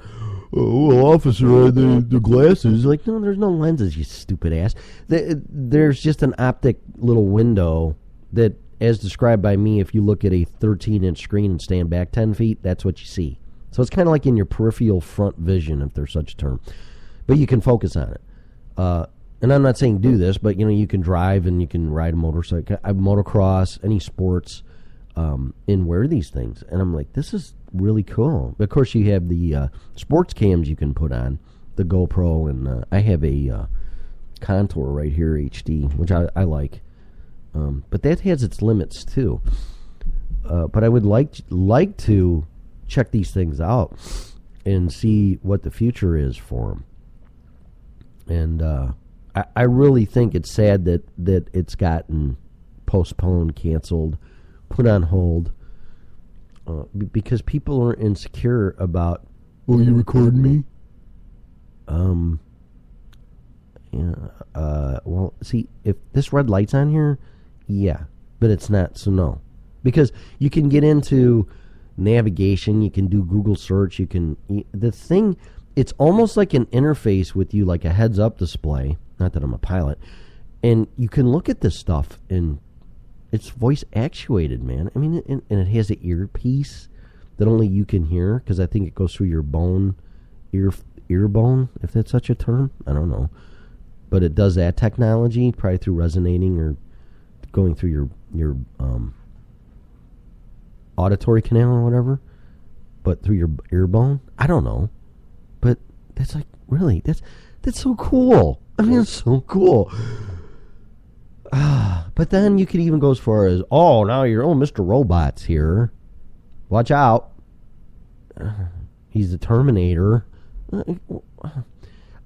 Oh, well, officer, the glasses. Like, no, there's no lenses, you stupid ass. There's just an optic little window that, as described by me, if you look at a 13-inch screen and stand back 10 feet, that's what you see. So it's kind of like in your peripheral front vision, if there's such a term. But you can focus on it. And I'm not saying do this, but, you can drive and you can ride a motorcycle, motocross, any sports, and wear these things. And I'm like, this is really cool. Of course, you have the sports cams you can put on, the GoPro, and I have a Contour right here, HD, which I like. But that has its limits too. But I would like to check these things out and see what the future is for them. And I really think it's sad that it's gotten postponed, canceled, put on hold. Because people are insecure about... Oh, you recording me? Yeah. Well, see, if this red light's on here, yeah, but it's not. So no, because you can get into navigation. You can do Google search. The thing. It's almost like an interface with you, like a heads-up display. Not that I'm a pilot. And you can look at this stuff, and it's voice-actuated, man. I mean, and it has an earpiece that only you can hear, because I think it goes through your ear bone, if that's such a term. I don't know. But it does that technology, probably through resonating or going through your auditory canal or whatever, but through your ear bone. I don't know. But that's like, really, that's so cool. I mean, it's so cool. But then you could even go as far as, oh, now your own Mr. Robot's here. Watch out. He's the Terminator.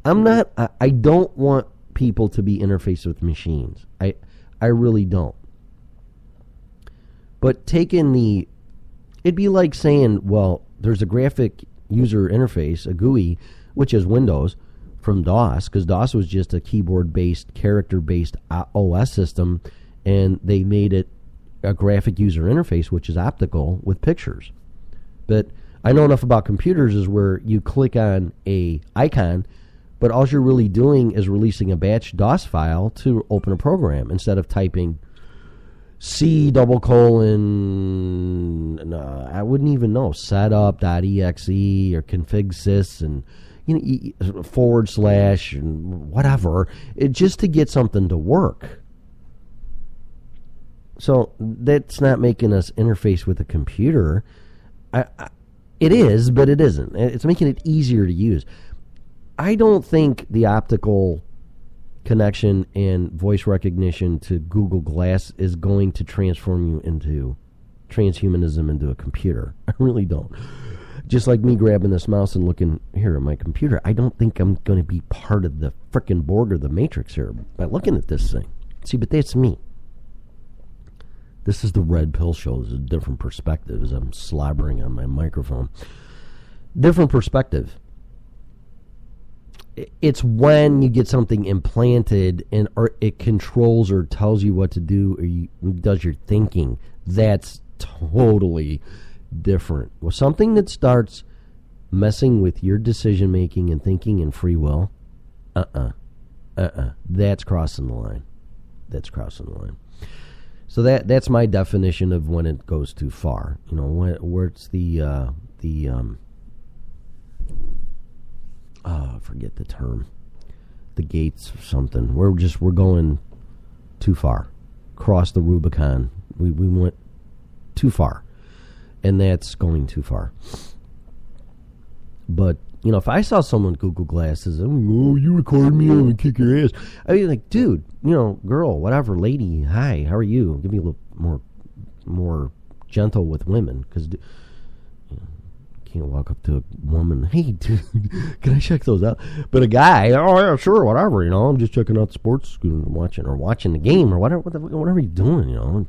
I don't want people to be interfaced with machines. I really don't. But it'd be like saying, well, there's a graphic user interface, a GUI, which is Windows from DOS, because DOS was just a keyboard-based, character-based OS system, and they made it a graphic user interface, which is optical with pictures. But I know enough about computers is where you click on a icon, but all you're really doing is releasing a batch DOS file to open a program instead of typing C::, I wouldn't even know, setup.exe or config sys and / and whatever, just to get something to work. So that's not making us interface with a computer. It is, but it isn't. It's making it easier to use. I don't think the optical connection and voice recognition to Goolge Glass is going to transform you into transhumanism into a computer. I really don't. Just like me grabbing this mouse and looking here at my computer, I don't think I'm going to be part of the frickin' Borg or the Matrix here by looking at this thing. See, but that's me. This is the Red Pill Show. This is a different perspective as I'm slobbering on my microphone. Different perspective. It's when you get something implanted and or it controls or tells you what to do or does your thinking. That's totally different. Well, something that starts messing with your decision making and thinking and free will, that's crossing the line. That's crossing the line. So that's my definition of when it goes too far. You know, where it's I forget the term. The gates or something. We're going too far. Crossed the Rubicon. We went too far. And that's going too far. But, you know, if I saw someone with Goolge Glasses, oh, you recorded me, I'm going to kick your ass. I mean, like, dude, you know, girl, whatever, lady, hi, how are you? Give me a little more gentle with women, because can't walk up to a woman, hey, dude, can I check those out? But a guy, oh, yeah, sure, whatever, you know, I'm just checking out sports, watching the game, or whatever you're doing, you know.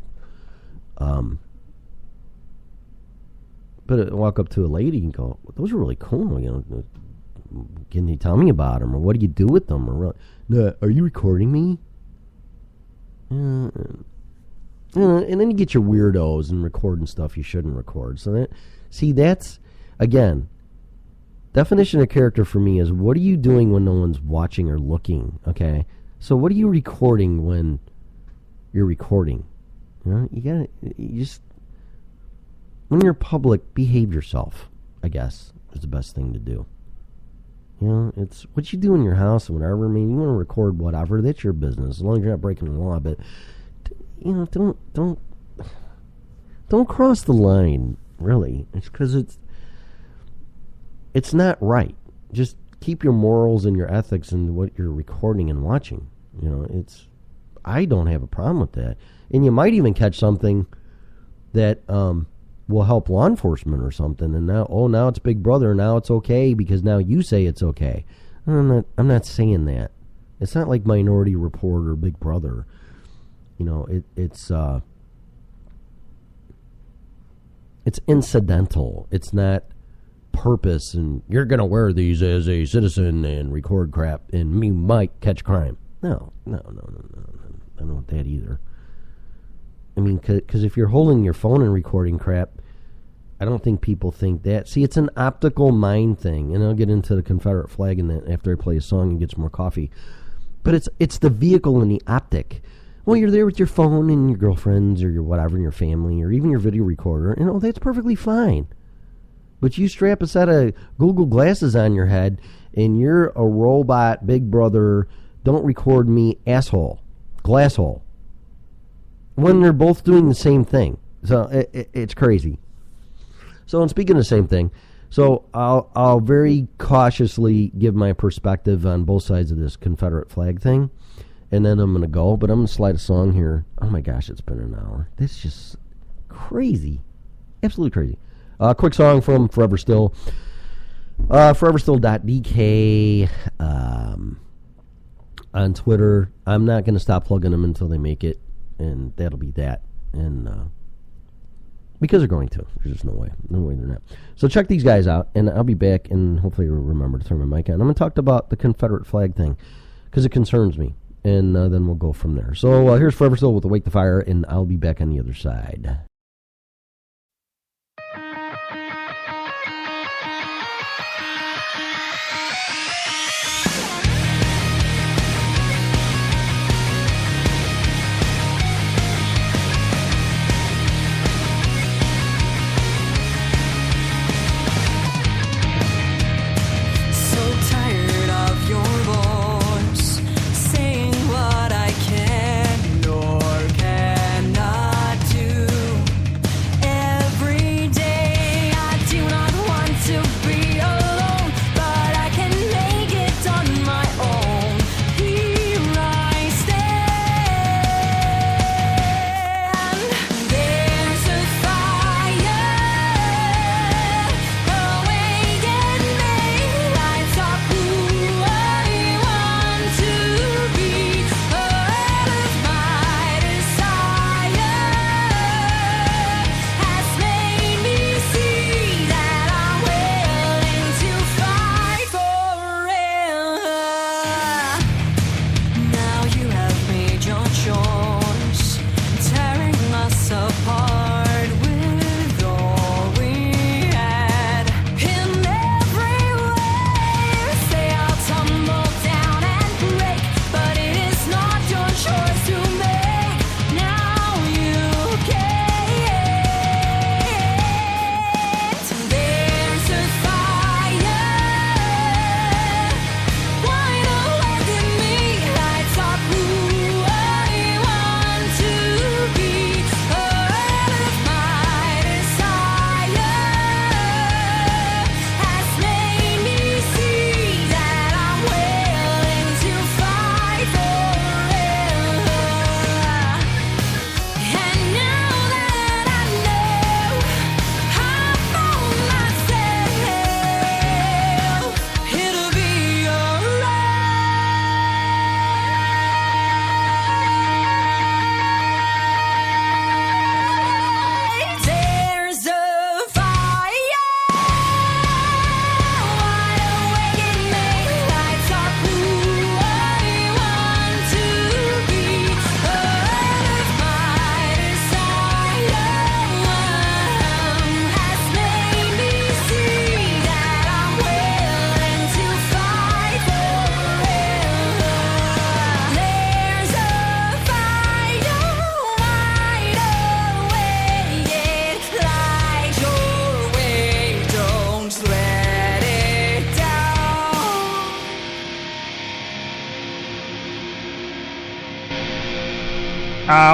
But walk up to a lady and go, those are really cool, you know. Can you tell me about them, or what do you do with them, or are you recording me? And then you get your weirdos and recording stuff you shouldn't record. So that's again, definition of character for me is, what are you doing when no one's watching or looking? Okay, so what are you recording when you're recording? You know, you just when you're public, behave yourself, I guess, is the best thing to do. You know, it's what you do in your house and whatever. I mean, you want to record whatever, that's your business, as long as you're not breaking the law. But, you know, don't cross the line, really. It's because it's not right. Just keep your morals and your ethics and what you're recording and watching. You know, I don't have a problem with that. And you might even catch something that will help law enforcement or something, and now it's Big Brother, now it's okay because now you say it's okay. I'm not saying that. It's not like Minority Report or Big Brother. You know, it's incidental. It's not purpose, and you're going to wear these as a citizen and record crap, and you might catch crime. No. I don't want that either. I mean, because if you're holding your phone and recording crap, I don't think people think that. See, it's an optical mind thing, and I'll get into the Confederate flag in that after I play a song and get some more coffee. But it's the vehicle and the optic. Well, you're there with your phone and your girlfriends or your whatever, and your family, or even your video recorder, and that's perfectly fine. But you strap a set of Goolge Glasses on your head, and you're a robot, big brother, don't record me, asshole, glasshole. When they're both doing the same thing. So it's crazy. So, and speaking of the same thing, so I'll very cautiously give my perspective on both sides of this Confederate flag thing, and then I'm going to go. But I'm going to slide a song here. Oh my gosh, it's been an hour. This is just crazy. Absolutely crazy. Quick song from Forever Still. Foreverstill.dk on Twitter. I'm not going to stop plugging them until they make it, and that'll be that. And because they're going to. There's just no way. No way they're not. So check these guys out, and I'll be back, and hopefully you'll remember to turn my mic on. I'm going to talk about the Confederate flag thing, because it concerns me, and then we'll go from there. So here's Forever Still with Awake the Fire, and I'll be back on the other side.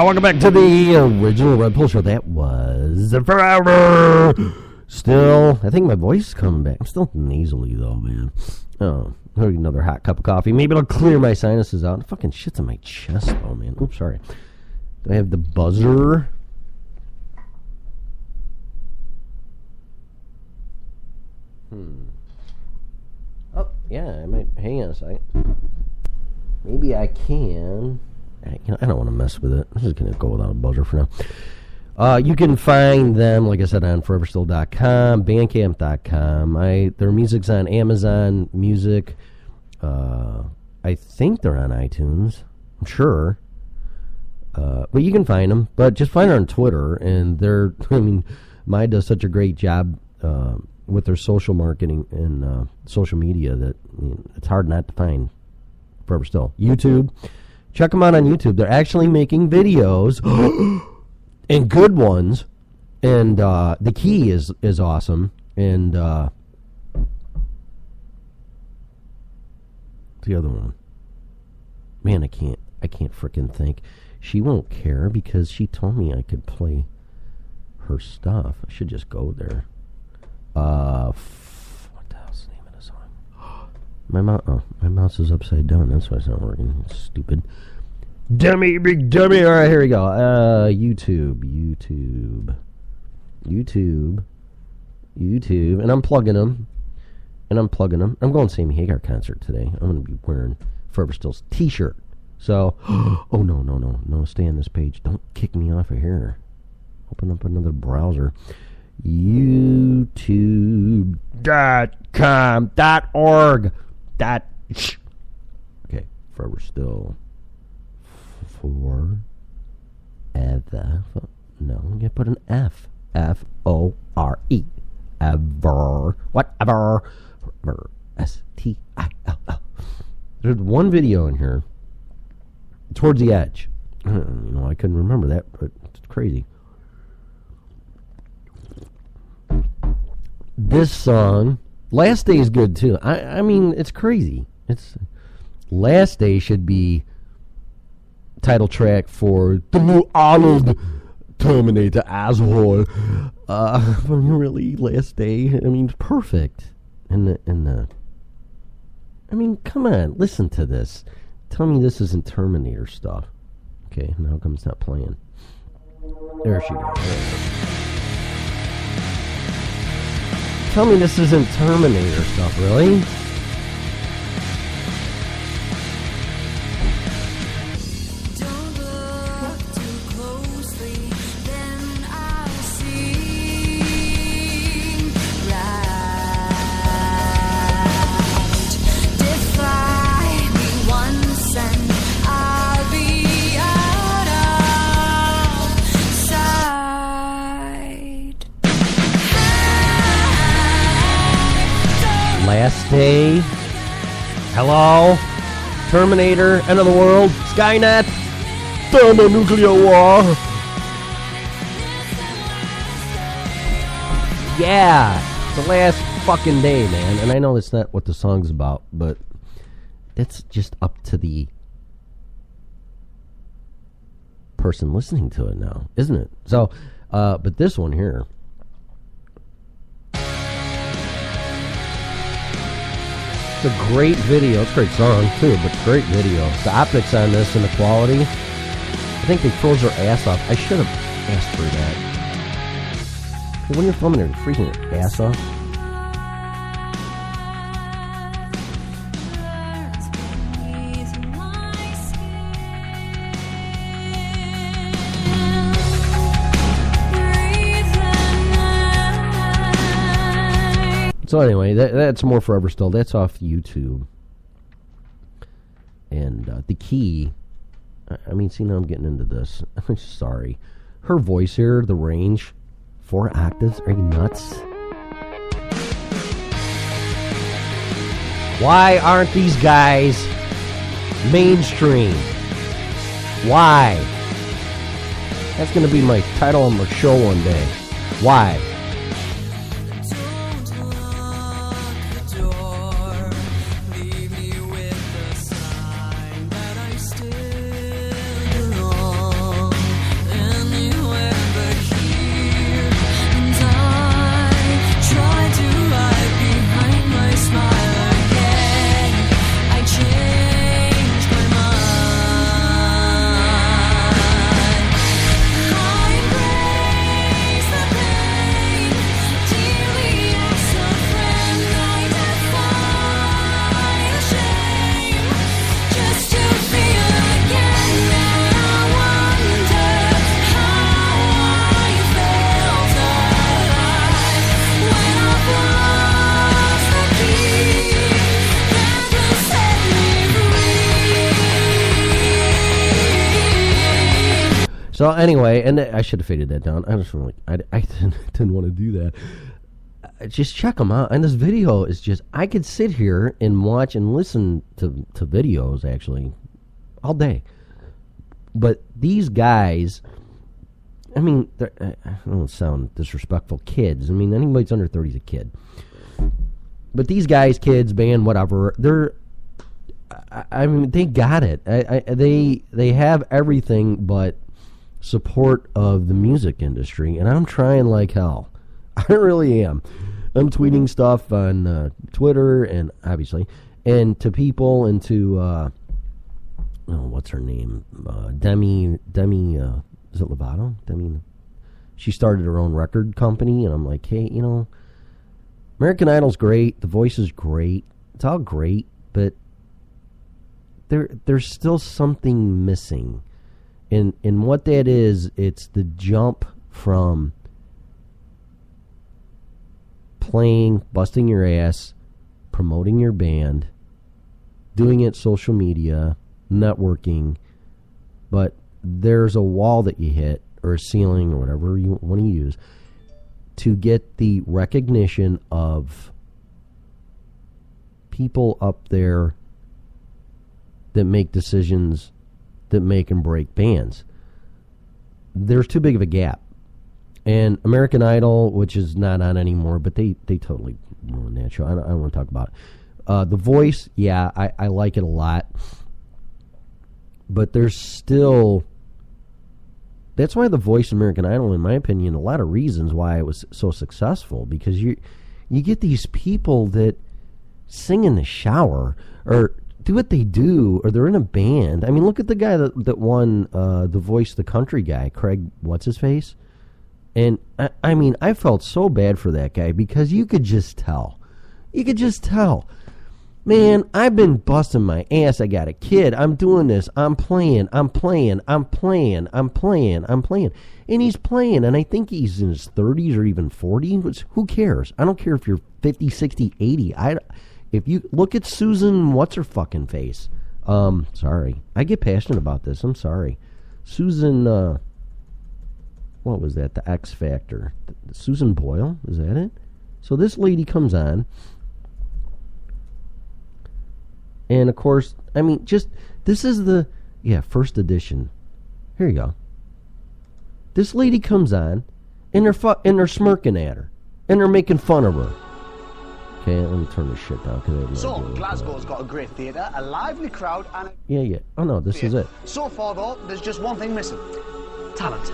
Welcome back to the original Red Pill Show. That was Forever Still. I think my voice is coming back. I'm still nasally, though, man. Oh, I'll get another hot cup of coffee. Maybe it'll clear my sinuses out. It fucking shit's in my chest, though, man. Oops, sorry. Do I have the buzzer? Oh, yeah, I might. Hang on a second. Maybe I can. I don't want to mess with it. I'm just going to go without a buzzer for now. You can find them, like I said, on foreverstill.com, bandcamp.com. Their music's on Amazon Music. I think they're on iTunes. I'm sure. But you can find them. But just find her on Twitter. And Mai does such a great job with their social marketing and social media that it's hard not to find Forever Still. YouTube. Check them out on YouTube. They're actually making videos and good ones. And the key is awesome. And the other one. Man, I can't frickin' think. She won't care because she told me I could play her stuff. I should just go there. What the hell's the name of the song? My mouse is upside down. That's why it's not working. It's stupid. Dummy, big dummy. All right, here we go. YouTube. And I'm plugging them. I'm going to Sammy Hagar concert today. I'm going to be wearing Forever Still's t-shirt. So, oh, no, stay on this page. Don't kick me off of here. Open up another browser. YouTube.com.org. Okay, Forever Still. Forever. No, I'm going to put an F. F-O-R-E. Ever. Whatever. S-T-I-L-L. There's one video in here. Towards the Edge. I couldn't remember that, but it's crazy. This song, Last Day is good too. I mean, it's crazy. Last Day should be title track for the new Arnold Terminator asshole. Really, Last Day. I mean, perfect. And I mean, come on, listen to this. Tell me this isn't Terminator stuff. Okay, now how come it's not playing? There she goes. Tell me this isn't Terminator stuff, really? Last Day. Hello? Terminator. End of the world. Skynet. Thermonuclear war. Yeah. The last fucking day, man. And I know that's not what the song's about, but it's just up to the person listening to it now, isn't it? So, but this one here. A great video. It's a great song too, but great video. The optics on this and the quality, I think they froze their ass off. I should have asked for that. When you're filming it, you're freezing your ass off. So anyway, that's more Forever Still. That's off YouTube. And the key, I mean, see, now I'm getting into this. I'm sorry. Her voice here, the range, 4 octaves. Are you nuts? Why aren't these guys mainstream? Why? That's going to be my title of my show one day. Why? So anyway, and I should have faded that down. I just really, I didn't want to do that. Just check them out. And this video is just, I could sit here and watch and listen to videos actually all day. But these guys, I mean, I don't sound disrespectful, kids. I mean, anybody that's under 30 is a kid. But these guys, kids, band, whatever, I mean, they got it. They have everything but support of the music industry, and I'm trying like hell. I really am. I'm tweeting stuff on Twitter, and obviously, and to people, and to what's her name? Demi. Is it Lovato? Demi. She started her own record company, and I'm like, hey, American Idol's great. The Voice is great. It's all great, but there's still something missing. And what that is, it's the jump from playing, busting your ass, promoting your band, doing it social media, networking, but there's a wall that you hit, or a ceiling, or whatever you want to use, to get the recognition of people up there that make decisions that make and break bands. There's too big of a gap. And American Idol, which is not on anymore, but they totally ruined that show. I don't want to talk about it. The Voice, yeah, I like it a lot. But there's still... That's why The Voice American Idol, in my opinion, a lot of reasons why it was so successful. Because you get these people that sing in the shower, or do what they do, or they're in a band. I mean, look at the guy that won The Voice, the country guy, Craig, what's-his-face? And, I mean, I felt so bad for that guy, because you could just tell. You could just tell. Man, I've been busting my ass. I got a kid. I'm doing this. I'm playing. And he's playing, and I think he's in his 30s or even 40. Who cares? I don't care if you're 50, 60, 80. If you look at Susan, what's her fucking face? Sorry. I get passionate about this. I'm sorry. Susan, what was that? The X Factor. Susan Boyle? Is that it? So this lady comes on. And, of course, I mean, this is the, first edition. Here you go. This lady comes on, and they're smirking at her. And they're making fun of her. Okay, let me turn this shit down. So, Glasgow's got a great theatre, a lively crowd, and... Yeah. Oh, no, this is it. So far, though, there's just one thing missing. Talent.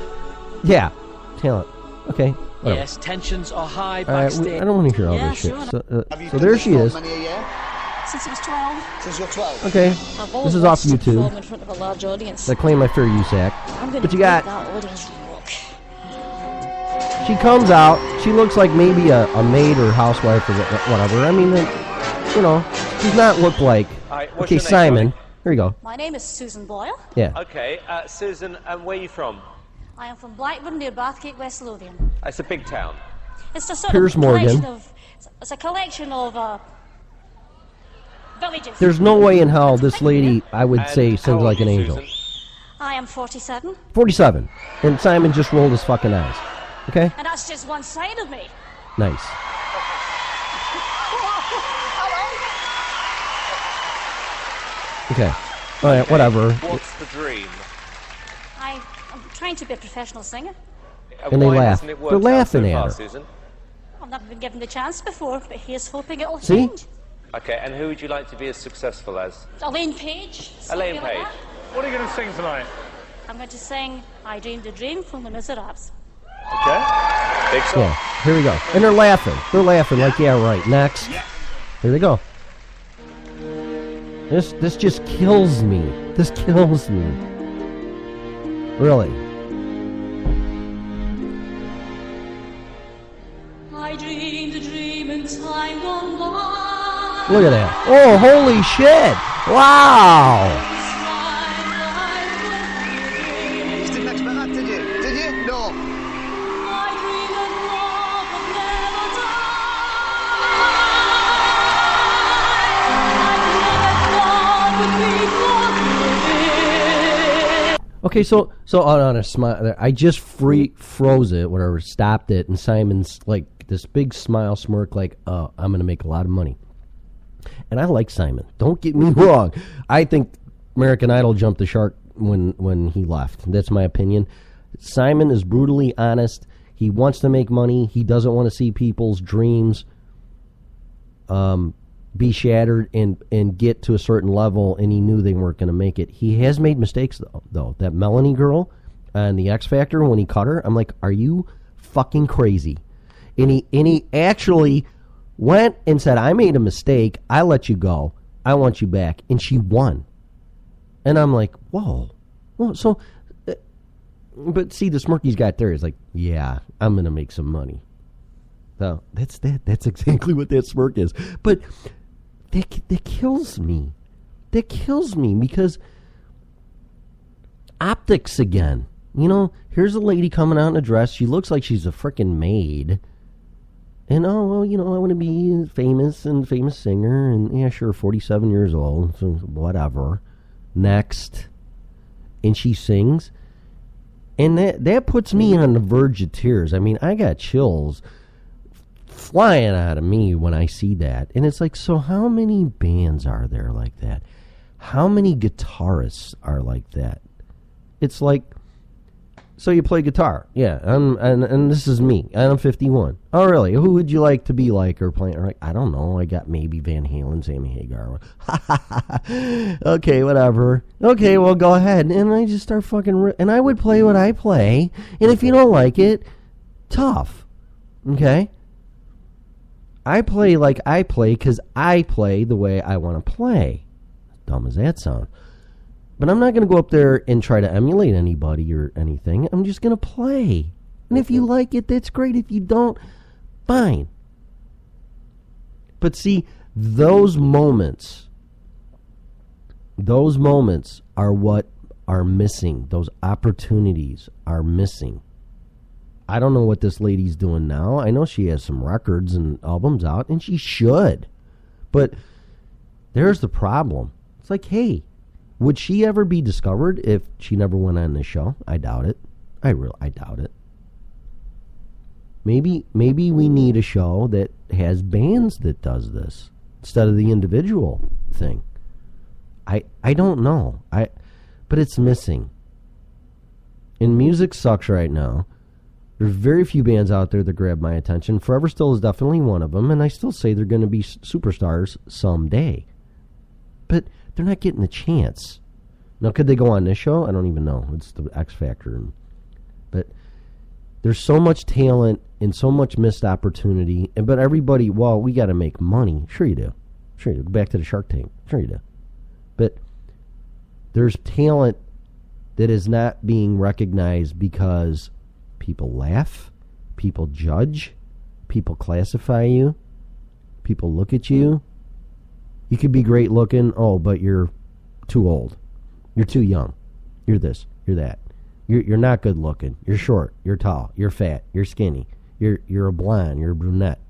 Yeah, talent. Okay, whatever. Yes, tensions are high backstage. I don't want to hear all this shit. So there she is. Since I was 12. Since you're 12? Okay, this is off YouTube. In front of a large audience. I claim my fair use act. But you got... that audience rock. She comes out. She looks like maybe a maid or housewife or whatever. I mean, she does not look like... Okay, Simon. Here you go. My name is Susan Boyle. Yeah. Okay, Susan, and where are you from? I am from Blackburn near Bathgate, West Lothian. It's a big town. It's a sort Piers of collection Morgan. It's a collection of villages. There's no way in hell this lady, I would say, sings like an angel. Susan? I am 47. 47. And Simon just rolled his fucking eyes. Okay? And that's just one side of me. Nice. Okay. All right, whatever. What's the dream? I'm trying to be a professional singer. And they Why laugh. hasn't it worked They're out laughing so at far, her. Susan? I've never been given the chance before, but here's hoping it'll See? change. Okay, and who would you like to be as successful as? Elaine Page. Elaine something like Page. that. What are you going to sing tonight? I'm going to sing I Dreamed a Dream from The Miserables. Okay. Big song. Yeah, here we go. And they're laughing. They're laughing like, yeah, right. Next. Here they go. This just kills me. This kills me. Really. I dreamed a dream in time gone by. Look at that. Oh, holy shit. Wow. You didn't expect that, did you? Did you? No. I dreamed that love would never die. I dreamed that God would be forgiven. Okay, so on a smile, I just froze it, whatever, stopped it, and Simon's like this big smile smirk, like, I'm going to make a lot of money. And I like Simon. Don't get me wrong. I think American Idol jumped the shark when he left. That's my opinion. Simon is brutally honest. He wants to make money. He doesn't want to see people's dreams be shattered and get to a certain level, and he knew they weren't going to make it. He has made mistakes, though. That Melanie girl on the X Factor, when he cut her, I'm like, are you fucking crazy? And he actually went and said, I made a mistake. I let you go. I want you back. And she won. And I'm like, whoa. Well, so, but see, the smirk he's got there is like, yeah, I'm going to make some money. So that's that. That's exactly what that smirk is. But that kills me. That kills me because optics again. You know, here's a lady coming out in a dress. She looks like she's a freaking maid. And, oh, well, you know, I want to be famous and famous singer. And, yeah, sure, 47 years old. So whatever. Next. And she sings. And that puts me on the verge of tears. I mean, I got chills flying out of me when I see that. And it's like, so how many bands are there like that? How many guitarists are like that? It's like, so you play guitar. Yeah, and this is me. I'm 51. Oh, really? Who would you like to be like or play? Or like, I don't know. I got maybe Van Halen, Sammy Hagar. Okay, whatever. Okay, well, go ahead. And I just start fucking... and I would play what I play. And if you don't like it, tough. Okay? I play like I play because I play the way I want to play. Dumb as that sounds. But I'm not going to go up there and try to emulate anybody or anything. I'm just going to play. And if you like it, that's great. If you don't, fine. But see, those moments are what are missing. Those opportunities are missing. I don't know what this lady's doing now. I know she has some records and albums out, and she should. But there's the problem. It's like, hey, would she ever be discovered if she never went on this show? I doubt it. I doubt it. Maybe we need a show that has bands that does this instead of the individual thing. I don't know. But it's missing. And music sucks right now. There's very few bands out there that grab my attention. Forever Still is definitely one of them, and I still say they're going to be superstars someday. But they're not getting the chance. Now, could they go on this show? I don't even know. It's the X Factor. But there's so much talent and so much missed opportunity. But everybody, well, we got to make money. Sure you do. Sure you do. Go back to the Shark Tank. Sure you do. But there's talent that is not being recognized because people laugh, people judge, people classify you, people look at you. You could be great looking, but you're too old. You're too young. You're this, you're that. You're not good looking. You're short, you're tall, you're fat, you're skinny. You're a blonde, you're a brunette.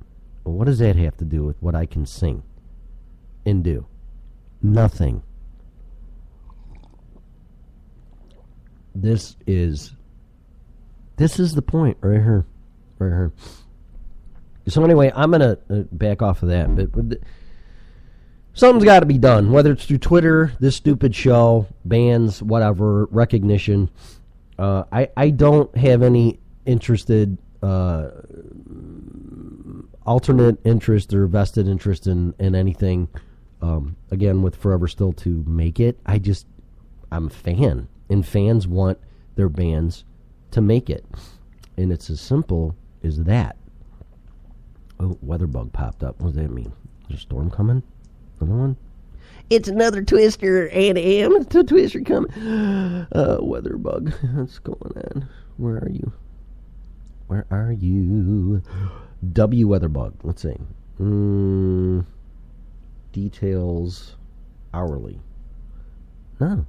Well, what does that have to do with what I can sing and do? Nothing. This is the point right here. Right here. So anyway, I'm going to back off of that. But something's got to be done, whether it's through Twitter, this stupid show, bands, whatever, recognition. I don't have any interested alternate interest or vested interest in anything, again, with Forever Still to make it. I'm a fan, and fans want their bands to make it. And it's as simple as that. Oh, weather bug popped up. What does that mean? Is there a storm coming? Another one? It's another twister, A.M. It's a twister coming. Weather bug. What's going on? Where are you? Where are you? W weather bug. Let's see. Details hourly. No.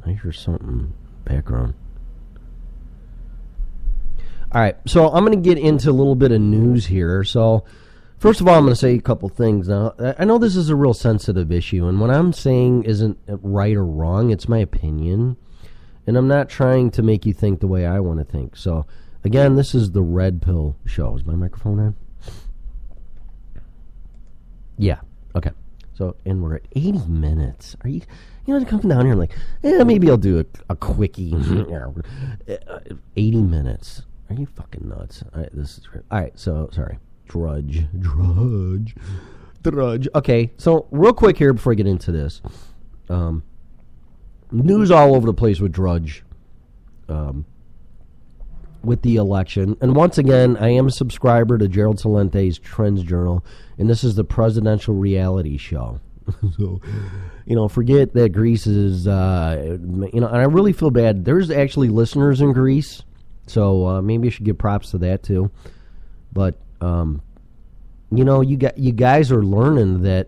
I hear something background. All right, so I'm going to get into a little bit of news here. So First of all, I'm going to say a couple things. Now, I know this is a real sensitive issue, and what I'm saying isn't right or wrong. It's my opinion, and I'm not trying to make you think the way I want to think. So, again, this is the Red Pill Show. Is my microphone on? Yeah. Okay. So, and we're at 80 minutes. Are you to come down here and like, maybe I'll do a quickie. 80 minutes. Are you fucking nuts? All right, so, sorry. Drudge. Okay, so real quick here before I get into this. News all over the place with Drudge. With the election. And once again, I am a subscriber to Gerald Salente's Trends Journal, and this is the presidential reality show. So, forget that Greece is, and I really feel bad. There's actually listeners in Greece, so maybe I should give props to that too. But, you guys are learning that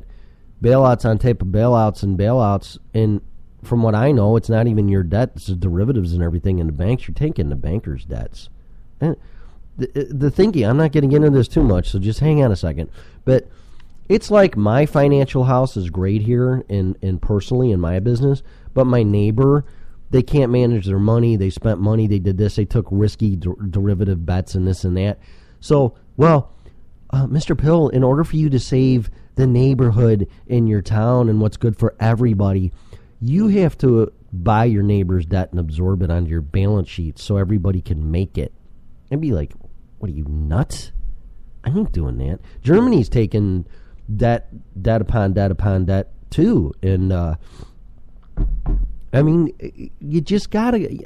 bailouts on type of bailouts, and from what I know, it's not even your debt, it's the derivatives and everything in the banks. You're taking the bankers' debts. And the thinking, I'm not getting into this too much, so just hang on a second. But it's like my financial house is great here and personally in my business, but my neighbor, they can't manage their money. They spent money. They did this. They took risky derivative bets and this and that. So, Mr. Pill, in order for you to save the neighborhood in your town and what's good for everybody, you have to buy your neighbor's debt and absorb it onto your balance sheet so everybody can make it. I'd be like, what are you, nuts? I ain't doing that. Germany's taking debt upon debt too. And, you just gotta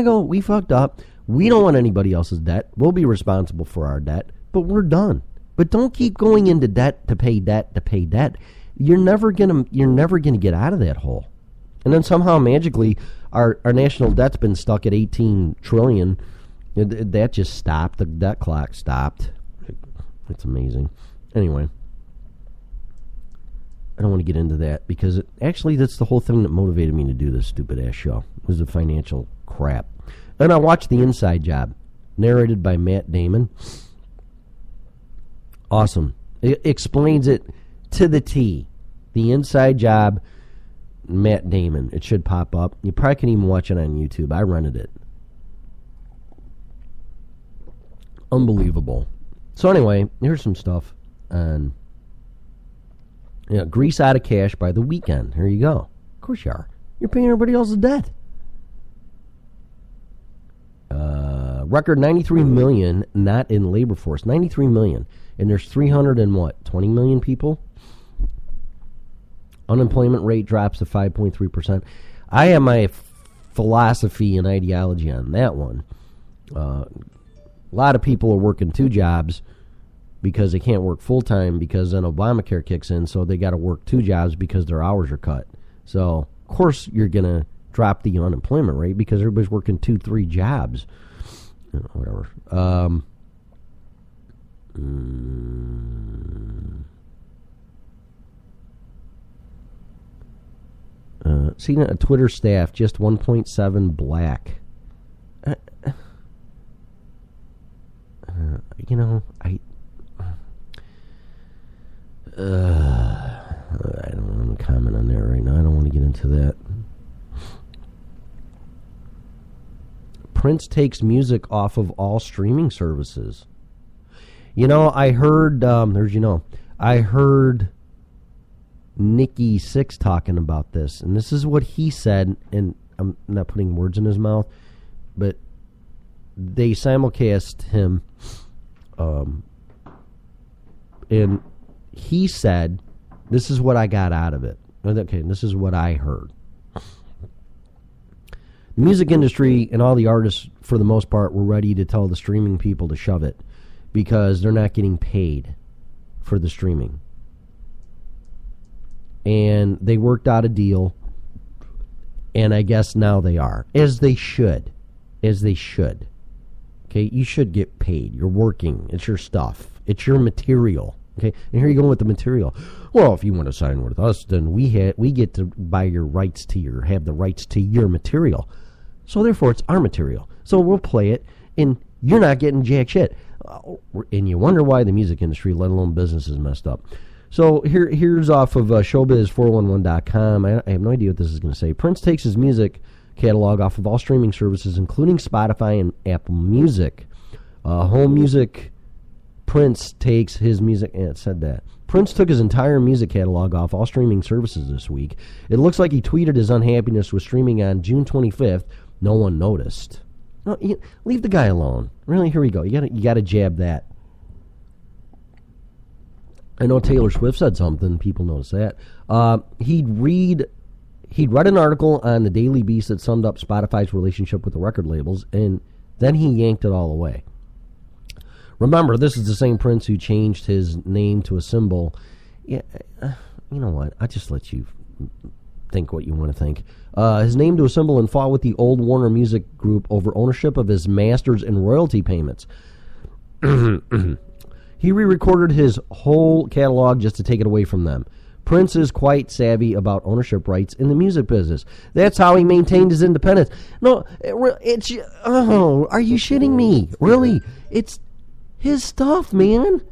go, we fucked up. We don't want anybody else's debt. We'll be responsible for our debt, but we're done. But don't keep going into debt to pay debt. You're never gonna get out of that hole. And then somehow magically our national debt's been stuck at 18 trillion. That just stopped. The debt clock stopped. It's amazing. Anyway, I don't want to get into that because that's the whole thing that motivated me to do this stupid ass show. It was the financial crap. And I watched The Inside Job, narrated by Matt Damon. Awesome. It explains it to the T. The Inside Job, Matt Damon. It should pop up. You probably can even watch it on YouTube. I rented it. Unbelievable. So anyway, here's some stuff on Greece out of cash by the weekend. Here you go. Of course you are. You're paying everybody else's debt. Record 93 million not in labor force. 93 million. And there's 20 million people? Unemployment rate drops to 5.3%. I have my philosophy and ideology on that one. A lot of people are working two jobs because they can't work full-time because then Obamacare kicks in, so they got to work two jobs because their hours are cut. So, of course, you're going to drop the unemployment rate because everybody's working 2-3 jobs. Whatever. Seen a Twitter staff, just 1.7 black. I don't want to comment on that right now. I don't want to get into that. Prince takes music off of all streaming services. I heard, I heard Nikki Sixx talking about this, and this is what he said, and I'm not putting words in his mouth, but they simulcast him, and he said, this is what I got out of it. Okay, this is what I heard. The music industry and all the artists, for the most part, were ready to tell the streaming people to shove it because they're not getting paid for the streaming. And they worked out a deal, and I guess now they are. As they should. Okay, you should get paid. You're working. It's your stuff. It's your material. Okay, and here you go with the material. Well, if you want to sign with us, then we get to buy your rights have the rights to your material. So therefore, it's our material. So we'll play it, and you're not getting jack shit. And you wonder why the music industry, let alone business, is messed up. So here's off of showbiz411.com. I have no idea what this is going to say. Prince takes his music catalog off of all streaming services, including Spotify and Apple Music. Home Music, Prince takes his music... it said that. Prince took his entire music catalog off all streaming services this week. It looks like he tweeted his unhappiness with streaming on June 25th. No one noticed. No, leave the guy alone. Really, here we go. You gotta jab that. I know Taylor Swift said something. People notice that. He'd read an article on the Daily Beast that summed up Spotify's relationship with the record labels, and then he yanked it all away. Remember, this is the same Prince who changed his name to a symbol. Yeah, you know what? I just let you think what you want to think. His name to a symbol and fought with the old Warner Music Group over ownership of his masters and royalty payments. He re-recorded his whole catalog just to take it away from them. Prince is quite savvy about ownership rights in the music business. That's how he maintained his independence. No, it's... Oh, are you shitting me? Really? It's his stuff, man.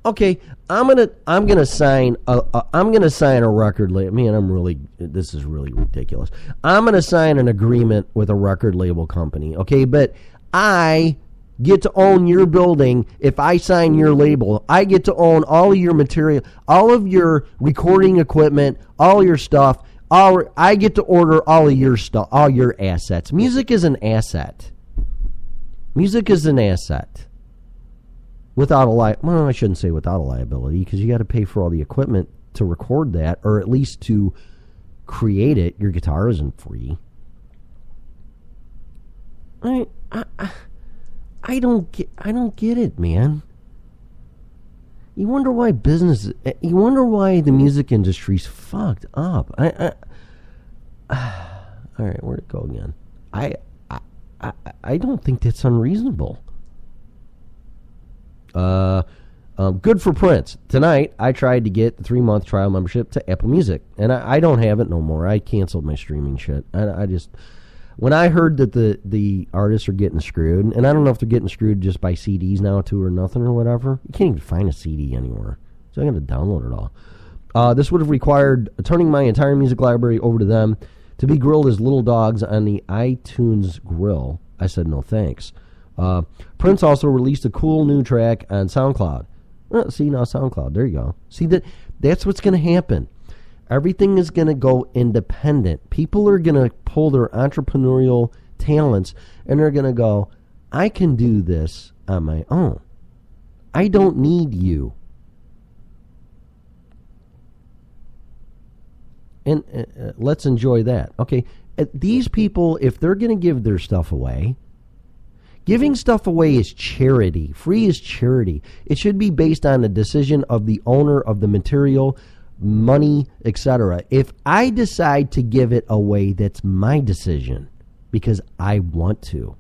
Okay, I'm gonna sign a record label. Man, this is really ridiculous. I'm gonna sign an agreement with a record label company. Okay, but I get to own your building. If I sign your label, I get to own all of your material, all of your recording equipment, all your stuff. I get to order all of your stuff, all your assets. Music is an asset. Music is an asset. Without I shouldn't say without a liability, because you got to pay for all the equipment to record that, or at least to create it. Your guitar isn't free. I don't get it, man. You wonder why the music industry's fucked up. All right, where'd it go again? I don't think that's unreasonable. Good for Prince. Tonight, I tried to get the 3-month trial membership to Apple Music, and I don't have it no more. I canceled my streaming shit. When I heard that the artists are getting screwed, and I don't know if they're getting screwed just by CDs now too or nothing or whatever. You can't even find a CD anywhere, so I got to download it all. This would have required turning my entire music library over to them to be grilled as little dogs on the iTunes grill. I said no thanks. Prince also released a cool new track on SoundCloud. See, now SoundCloud, there you go. See, that's what's going to happen. Everything is going to go independent. People are going to pull their entrepreneurial talents, and they're going to go, I can do this on my own. I don't need you. And let's enjoy that. Okay, these people, if they're going to give their stuff away, giving stuff away is charity. Free is charity. It should be based on the decision of the owner of the material, money, etc. If I decide to give it away, that's my decision because I want to.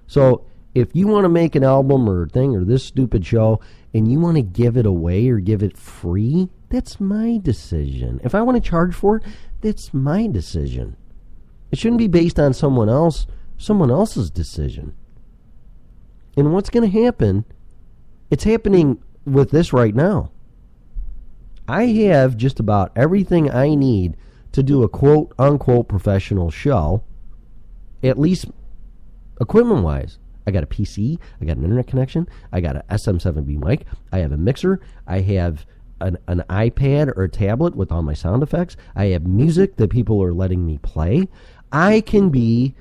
So if you want to make an album or thing or this stupid show and you want to give it away or give it free, that's my decision. If I want to charge for it, that's my decision. It shouldn't be based on someone else's decision. And what's going to happen, it's happening with this right now. I have just about everything I need to do a quote-unquote professional show, at least equipment-wise. I got a PC, I got an internet connection, I got an SM7B mic, I have a mixer, I have an iPad or a tablet with all my sound effects, I have music that people are letting me play. I can be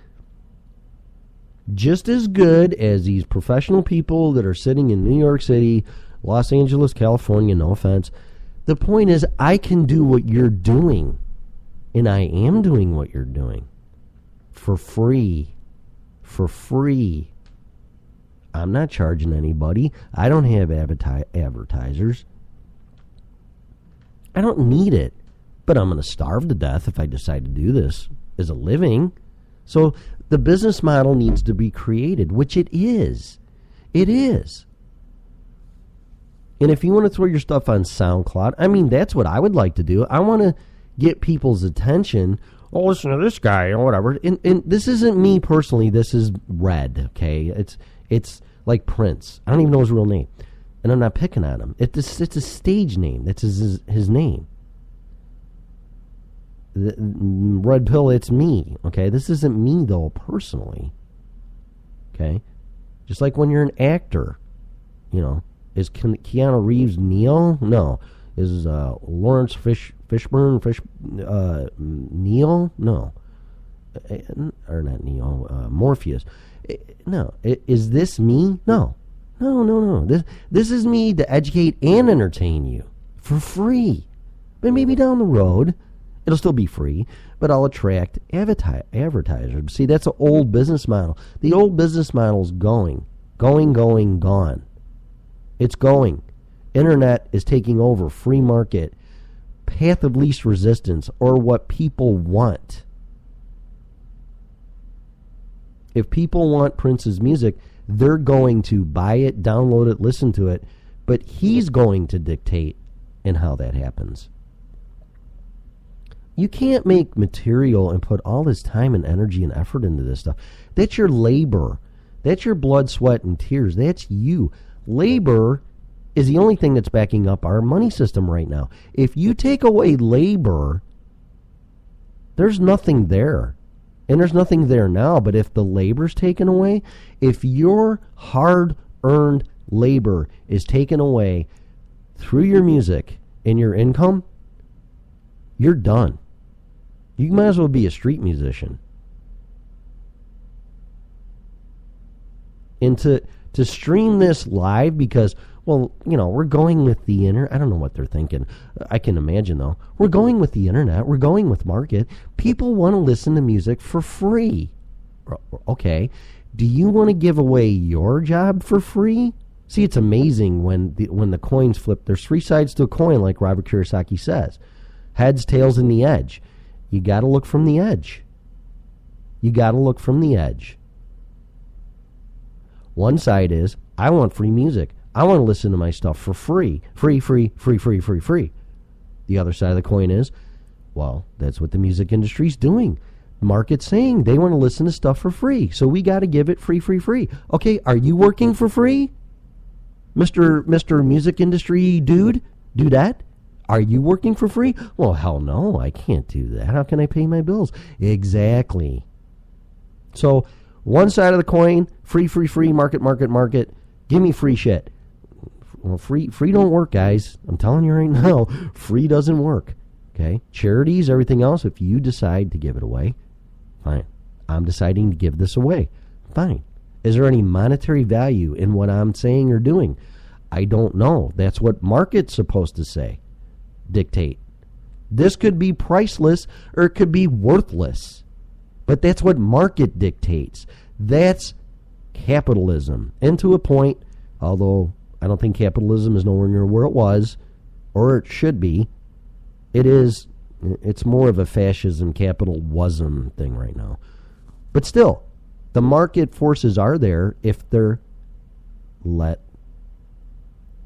just as good as these professional people that are sitting in New York City, Los Angeles, California, no offense. The point is, I can do what you're doing, and I am doing what you're doing for free. For free. I'm not charging anybody. I don't have advertisers. I don't need it, but I'm going to starve to death if I decide to do this as a living. So the business model needs to be created, which it is. It is. And if you want to throw your stuff on SoundCloud, I mean, that's what I would like to do. I want to get people's attention oh, listen to this guy or whatever. And this isn't me personally. This is Red, okay? It's like Prince. I don't even know his real name. And I'm not picking on him. It's a stage name. That's his name. Red Pill, it's me, okay? This isn't me, though, personally. Okay? Just like when you're an actor, you know. Is Keanu Reeves Neo? No. Is Lawrence Fishburne Neo? No. Or not Neo, Morpheus. No. Is this me? No. No. This is me to educate and entertain you for free. But maybe down the road, it'll still be free, but I'll attract advertisers. See, that's an old business model. The old business model's gone. It's going. Internet is taking over. Free market. Path of least resistance, or what people want. If people want Prince's music, they're going to buy it, download it, listen to it, but he's going to dictate in how that happens. You can't make material and put all this time and energy and effort into this stuff. That's your labor. That's your blood, sweat, and tears. That's you. Labor is the only thing that's backing up our money system right now. If you take away labor, there's nothing there. And there's nothing there now. But if the labor's taken away, if your hard-earned labor is taken away through your music and your income, you're done. You might as well be a street musician. And to stream this live because, well, you know, we're going with the internet. I don't know what they're thinking. I can imagine, though. We're going with the internet. We're going with market. People want to listen to music for free. Okay. Do you want to give away your job for free? See, it's amazing when the coins flip. There's three sides to a coin, like Robert Kiyosaki says. Heads, tails, and the edge. You got to look from the edge. One side is, I want free music. I want to listen to my stuff for free. Free. The other side of the coin is, well, that's what the music industry's doing. Market's saying they want to listen to stuff for free. So we got to give it free. Okay, are you working for free? Mr. Music Industry dudette? Are you working for free? Well, hell no, I can't do that. How can I pay my bills? Exactly. So, one side of the coin, free, market, give me free shit. Well, free don't work, guys. I'm telling you right now, free doesn't work. Okay? Charities, everything else, if you decide to give it away, fine. I'm deciding to give this away. Fine. Is there any monetary value in what I'm saying or doing? I don't know. That's what market's supposed to say. Dictate. This could be priceless or it could be worthless. But that's what market dictates. That's capitalism. And to a point, although I don't think capitalism is nowhere near where it was, or it should be, it's more of a fascism, capitalism thing right now. But still, the market forces are there if they're let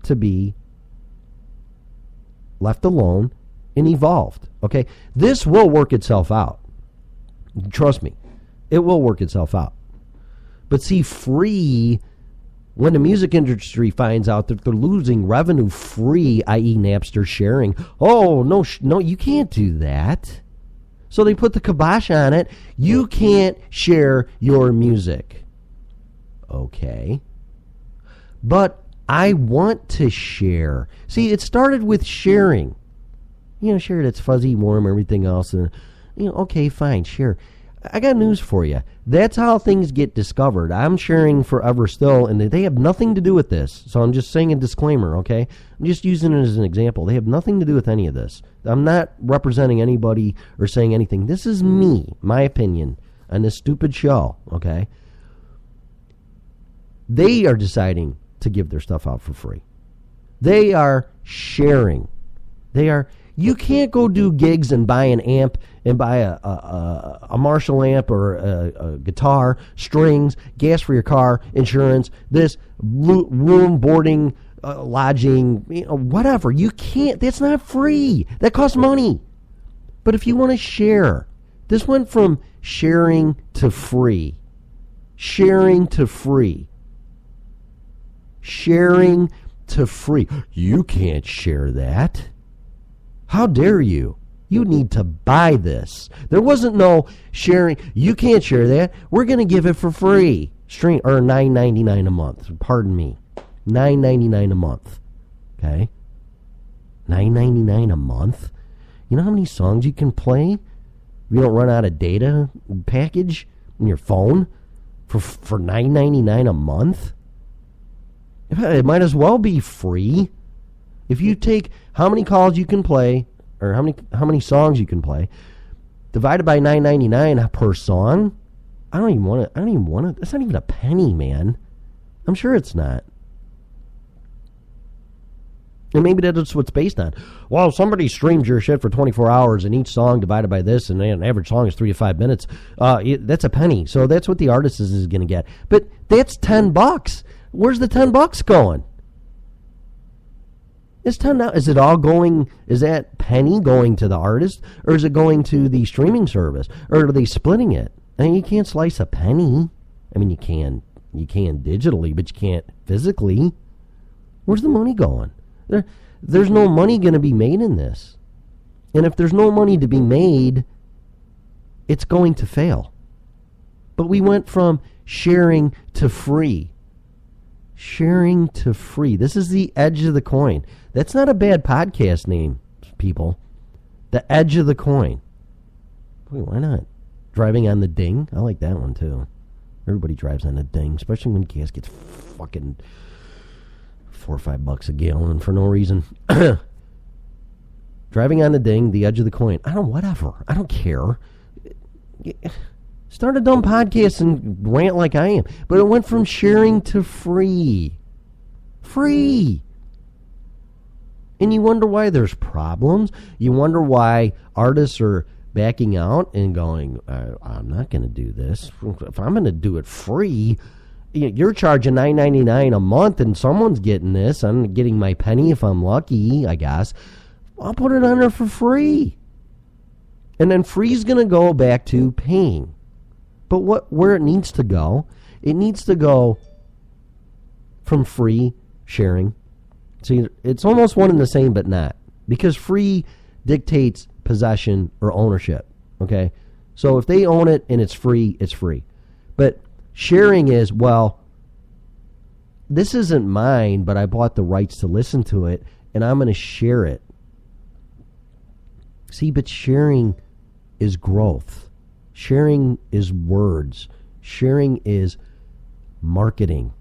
to be left alone and evolved. Okay? This will work itself out. Trust me. It will work itself out. But see, free, when the music industry finds out that they're losing revenue, free, i.e. Napster sharing, oh, no, you can't do that. So they put the kibosh on it. You can't share your music. Okay. But I want to share. See, it started with sharing. You know, share it, it's fuzzy, warm, everything else. And, you know, okay, fine, share. I got news for you. That's how things get discovered. I'm sharing forever still, and they have nothing to do with this. So I'm just saying a disclaimer, okay? I'm just using it as an example. They have nothing to do with any of this. I'm not representing anybody or saying anything. This is me, my opinion, on this stupid show, okay? They are deciding to give their stuff out for free. They are sharing. You can't go do gigs and buy an amp and buy a Marshall amp or a guitar, strings, gas for your car, insurance, this, room, boarding, lodging, whatever. You can't. That's not free. That costs money. But if you want to share, This went from sharing to free. Sharing to free. Sharing to free. You can't share that. How dare you? You need to buy this. There wasn't no sharing. You can't share that. We're going to give it for free. Stream or $9.99 a month. Pardon me. $9.99 a month. Okay? $9.99 a month? You know how many songs you can play? You don't run out of data package in your phone for $9.99 a month? It might as well be free. If you take how many calls you can play, or how many songs you can play, divided by $9.99 per song, I don't even want to. That's not even a penny, man. I'm sure it's not. And maybe that's what it's based on. Well, somebody streams your shit for 24 hours, and each song divided by this, and an average song is 3 to 5 minutes. That's a penny. So that's what the artist is going to get. But that's $10. Where's the $10 going? It's $10. Is it all going? Is that penny going to the artist, or is it going to the streaming service, or are they splitting it? I mean, you can't slice a penny. I mean, you can digitally, but you can't physically. Where's the money going? There's no money going to be made in this, and if there's no money to be made, it's going to fail. But we went from sharing to free. Sharing to free. This is the edge of the coin. That's not a bad podcast name, people. The edge of the coin. Wait, why not? Driving on the ding. I like that one too. Everybody drives on the ding, especially when gas gets fucking $4 or $5 a gallon for no reason. Driving on the ding, the edge of the coin. Whatever. I don't care. Start a dumb podcast and rant like I am. But it went from sharing to free. Free. And you wonder why there's problems. You wonder why artists are backing out and going, I'm not going to do this. If I'm going to do it free, you're charging $9.99 a month and someone's getting this. I'm getting my penny if I'm lucky, I guess. I'll put it on there for free. And then free's going to go back to paying. But where it needs to go, it needs to go from free sharing. See, it's almost one and the same, but not. Because free dictates possession or ownership. Okay? So if they own it and it's free, it's free. But sharing is, well, this isn't mine, but I bought the rights to listen to it, and I'm going to share it. See, but sharing is growth. Sharing is words. Sharing is marketing.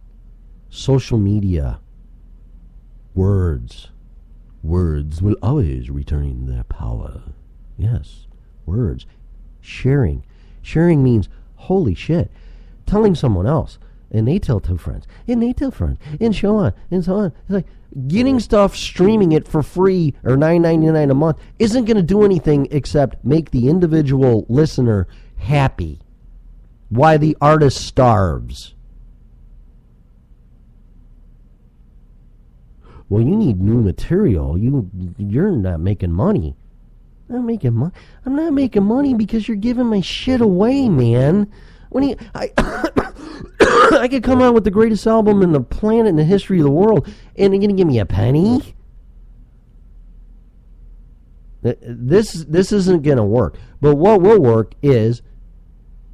Social media. Words. Words will always retain their power. Yes, words. Sharing. Sharing means, holy shit, telling someone else. And they tell two friends. And they tell friends. And so on. And so on. It's like getting stuff, streaming it for free or $9.99 a month isn't going to do anything except make the individual listener happy. Why the artist starves. Well, you need new material. You're not making money. I'm making money. I'm not making money because you're giving my shit away, man. I could come out with the greatest album in the planet in the history of the world, and you're going to give me a penny? This isn't going to work. But what will work is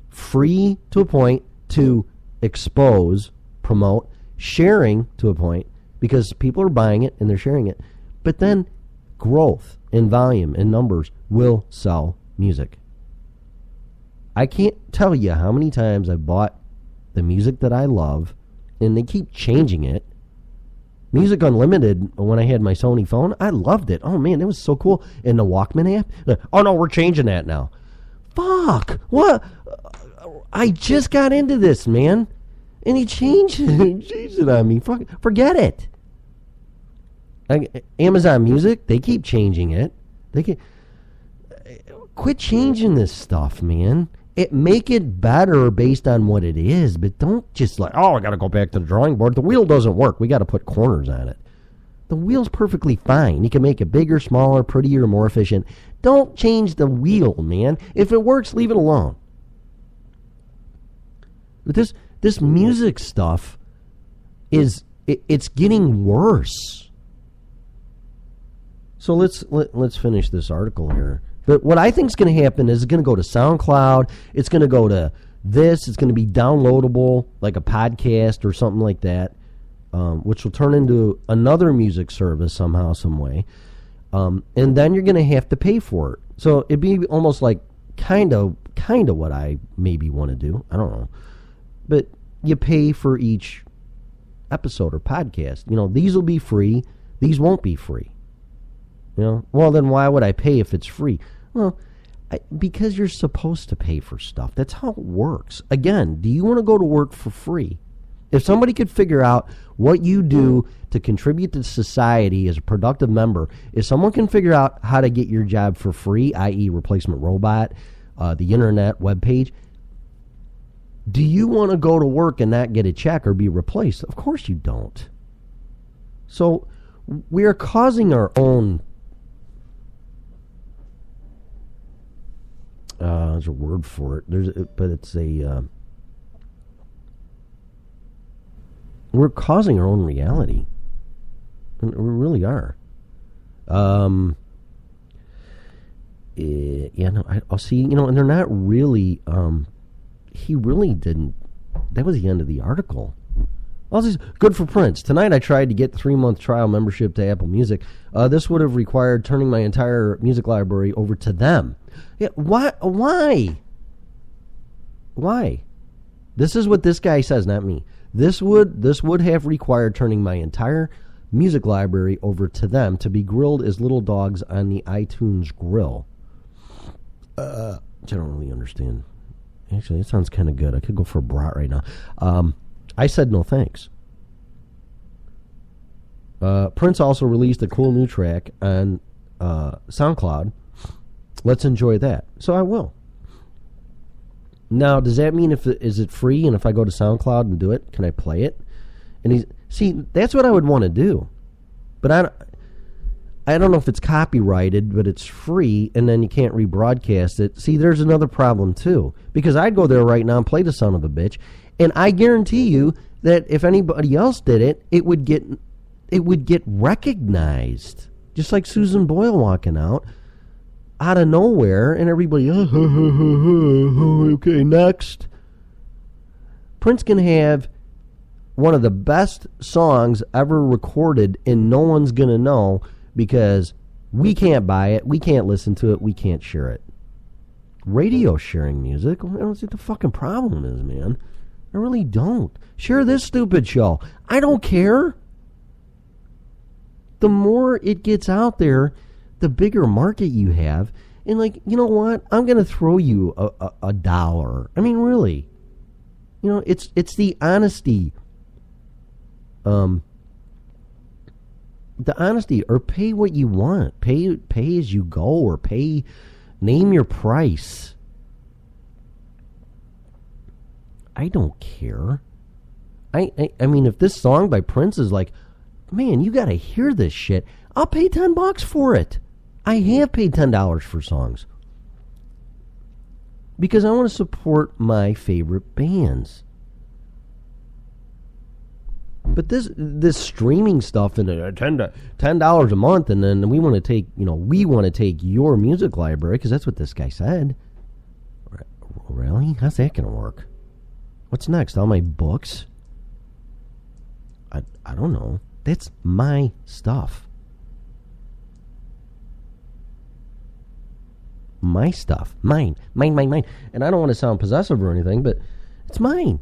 free to a point to expose, promote, sharing to a point, because people are buying it and they're sharing it. But then growth in volume and numbers will sell music. I can't tell you how many times I've bought the music that I love, and they keep changing it. Music Unlimited, when I had my Sony phone, I loved it. Oh, man, that was so cool. And the Walkman app, oh, no, we're changing that now. Fuck. What? I just got into this, man. And he changed it on me. Forget it. Amazon Music, they keep changing it. Quit changing this stuff, man. Make it better based on what it is, but don't just I got to go back to the drawing board. The wheel doesn't work. We got to put corners on it. The wheel's perfectly fine. You can make it bigger, smaller, prettier, more efficient. Don't change the wheel, man. If it works, leave it alone. But this music stuff it's getting worse. So let's finish this article here. But what I think is going to happen is it's going to go to SoundCloud. It's going to go to this. It's going to be downloadable like a podcast or something like that. Which will turn into another music service somehow, some way. And then you're going to have to pay for it. So it'd be almost like kind of what I maybe want to do. I don't know. But you pay for each episode or podcast. These will be free. These won't be free. Well, then why would I pay if it's free? Well, because you're supposed to pay for stuff. That's how it works. Again, do you want to go to work for free? If somebody could figure out what you do to contribute to society as a productive member, if someone can figure out how to get your job for free, i.e. replacement robot, the internet, webpage, do you want to go to work and not get a check or be replaced? Of course you don't. So we are causing our own... there's a word for it. But it's a... we're causing our own reality. We really are. I'll see, and they're not really, he really didn't, that was the end of the article. Good for Prince. Tonight I tried to get 3-month trial membership to Apple Music. This would have required turning my entire music library over to them. Yeah, why? This is what this guy says, not me. This would have required turning my entire music library over to them to be grilled as little dogs on the iTunes grill. Which I don't really understand. Actually, it sounds kind of good. I could go for a brat right now. I said no thanks. Prince also released a cool new track on SoundCloud. Let's enjoy that. So I will. Now, does that mean is it free? And if I go to SoundCloud and do it, can I play it? And that's what I would want to do. But I don't know if it's copyrighted, but it's free, and then you can't rebroadcast it. See, there's another problem too, because I'd go there right now and play the son of a bitch, and I guarantee you that if anybody else did it, it would get recognized, just like Susan Boyle walking out of nowhere, and everybody, okay, next. Prince can have one of the best songs ever recorded, and no one's going to know because we can't buy it, we can't listen to it, we can't share it. Radio sharing music, I don't see what the fucking problem is, man. I really don't. Share this stupid show. I don't care. The more it gets out there, the bigger market you have. And you know what? I'm going to throw you a dollar. I mean, really. It's the honesty. The honesty, or pay what you want. Pay as you go, or name your price. I don't care. I mean, if this song by Prince is like, man, you got to hear this shit, I'll pay $10 for it. I have paid $10 for songs because I want to support my favorite bands. But this streaming stuff and $10 a month, and then we want to take your music library because that's what this guy said. Really? How's that going to work? What's next? All my books? I don't know. That's my stuff. My stuff. Mine. And I don't want to sound possessive or anything, but it's mine.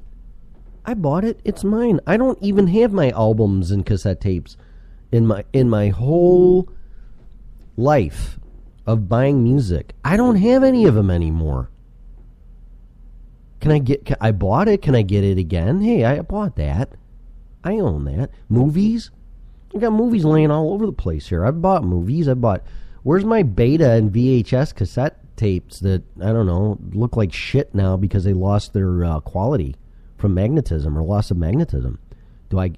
I bought it. It's mine. I don't even have my albums and cassette tapes in my whole life of buying music. I don't have any of them anymore. I bought it. Can I get it again? Hey, I bought that. I own that. Movies? I got movies laying all over the place here. I bought movies. Where's my beta and VHS cassette tapes that, I don't know, look like shit now because they lost their quality from magnetism or loss of magnetism? Do I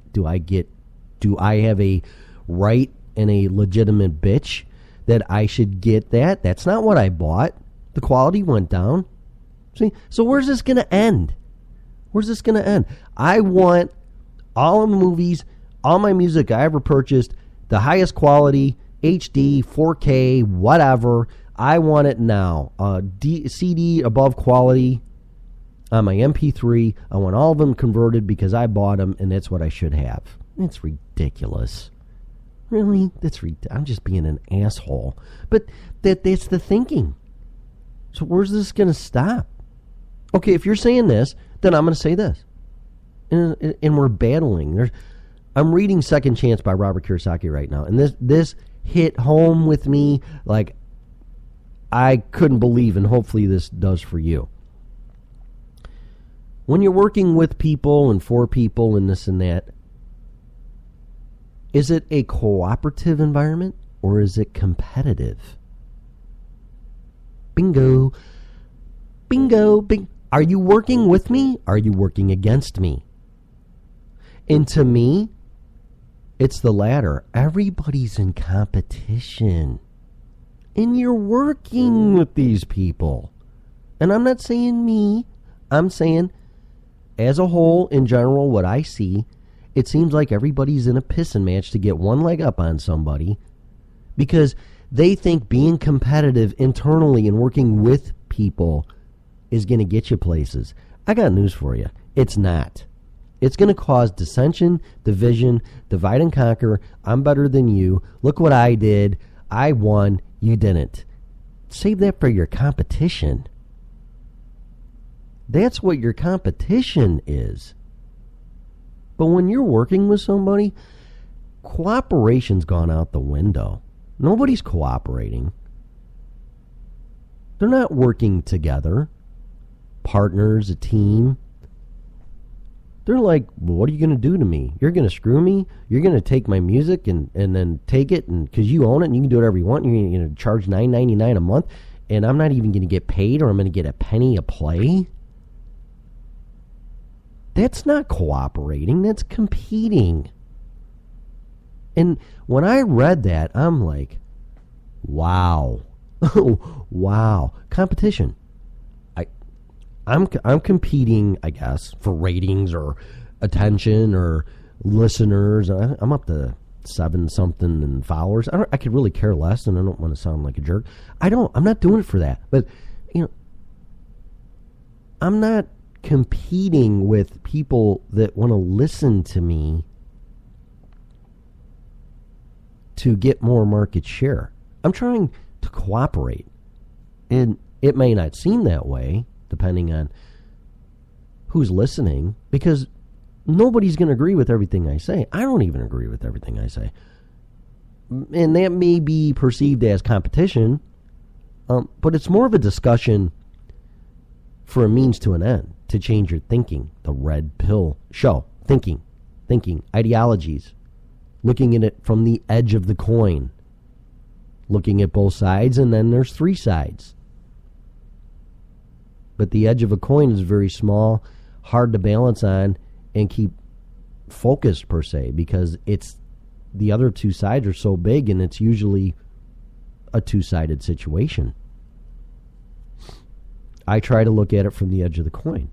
have a right and a legitimate bitch that I should get that. That's not what I bought. The quality went down. See, so where's this going to end? Where's this going to end? I want all of the movies, all my music I ever purchased, the highest quality, HD, 4K, whatever. I want it now. CD above quality on my MP3. I want all of them converted because I bought them, and that's what I should have. It's ridiculous. Really? I'm just being an asshole. But that's the thinking. So where's this going to stop? Okay, if you're saying this, then I'm going to say this. And we're battling. I'm reading Second Chance by Robert Kiyosaki right now, and this hit home with me like I couldn't believe, and hopefully this does for you. When you're working with people and for people and this and that, is it a cooperative environment or is it competitive? Bingo. Bingo. Bing. Are you working with me? Are you working against me? And to me, it's the latter. Everybody's in competition. And you're working with these people. And I'm not saying me. I'm saying, as a whole, in general, what I see, it seems like everybody's in a pissing match to get one leg up on somebody because they think being competitive internally and working with people is going to get you places. I got news for you. It's not. It's going to cause dissension, division, divide and conquer. I'm better than you. Look what I did. I won. You didn't. Save that for your competition. That's what your competition is. But when you're working with somebody, cooperation's gone out the window. Nobody's cooperating. They're not working together. Partners, a team. They're like, well, what are you going to do to me? You're going to screw me? You're going to take my music and then take it and because you own it and you can do whatever you want. You're going to charge $9.99 a month and I'm not even going to get paid or I'm going to get a penny a play? That's not cooperating. That's competing. And when I read that, I'm like, wow. Wow. Competition. I'm competing, I guess, for ratings or attention or listeners. I'm up to 7-something and followers. I could really care less, and I don't want to sound like a jerk. I'm not doing it for that. But, I'm not competing with people that want to listen to me to get more market share. I'm trying to cooperate. And it may not seem that way, depending on who's listening, because nobody's going to agree with everything I say. I don't even agree with everything I say. And that may be perceived as competition, but it's more of a discussion for a means to an end, to change your thinking. The red pill show. Thinking, ideologies, looking at it from the edge of the coin, looking at both sides, and then there's 3 sides. But the edge of a coin is very small, hard to balance on and keep focused per se, because it's the other 2 sides are so big and it's usually a 2-sided situation. I try to look at it from the edge of the coin.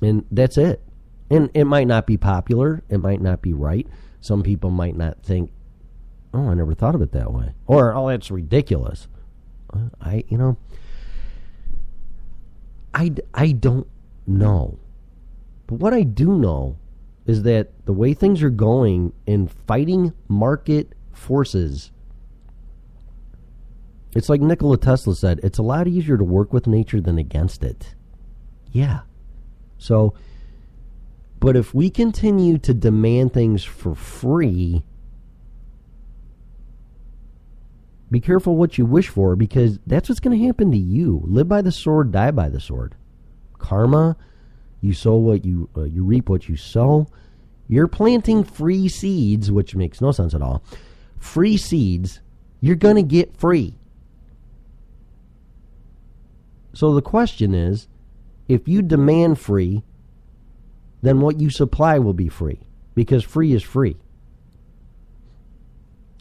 And that's it. And it might not be popular. It might not be right. Some people might not think, oh, I never thought of it that way. Or, oh, that's ridiculous. I don't know. But what I do know is that the way things are going in fighting market forces, it's like Nikola Tesla said, it's a lot easier to work with nature than against it. Yeah. So, but if we continue to demand things for free, be careful what you wish for, because that's what's going to happen to you. Live by the sword, die by the sword. Karma, you sow what you reap what you sow. You're planting free seeds, which makes no sense at all. Free seeds, you're going to get free. So the question is, if you demand free, then what you supply will be free, because free is free.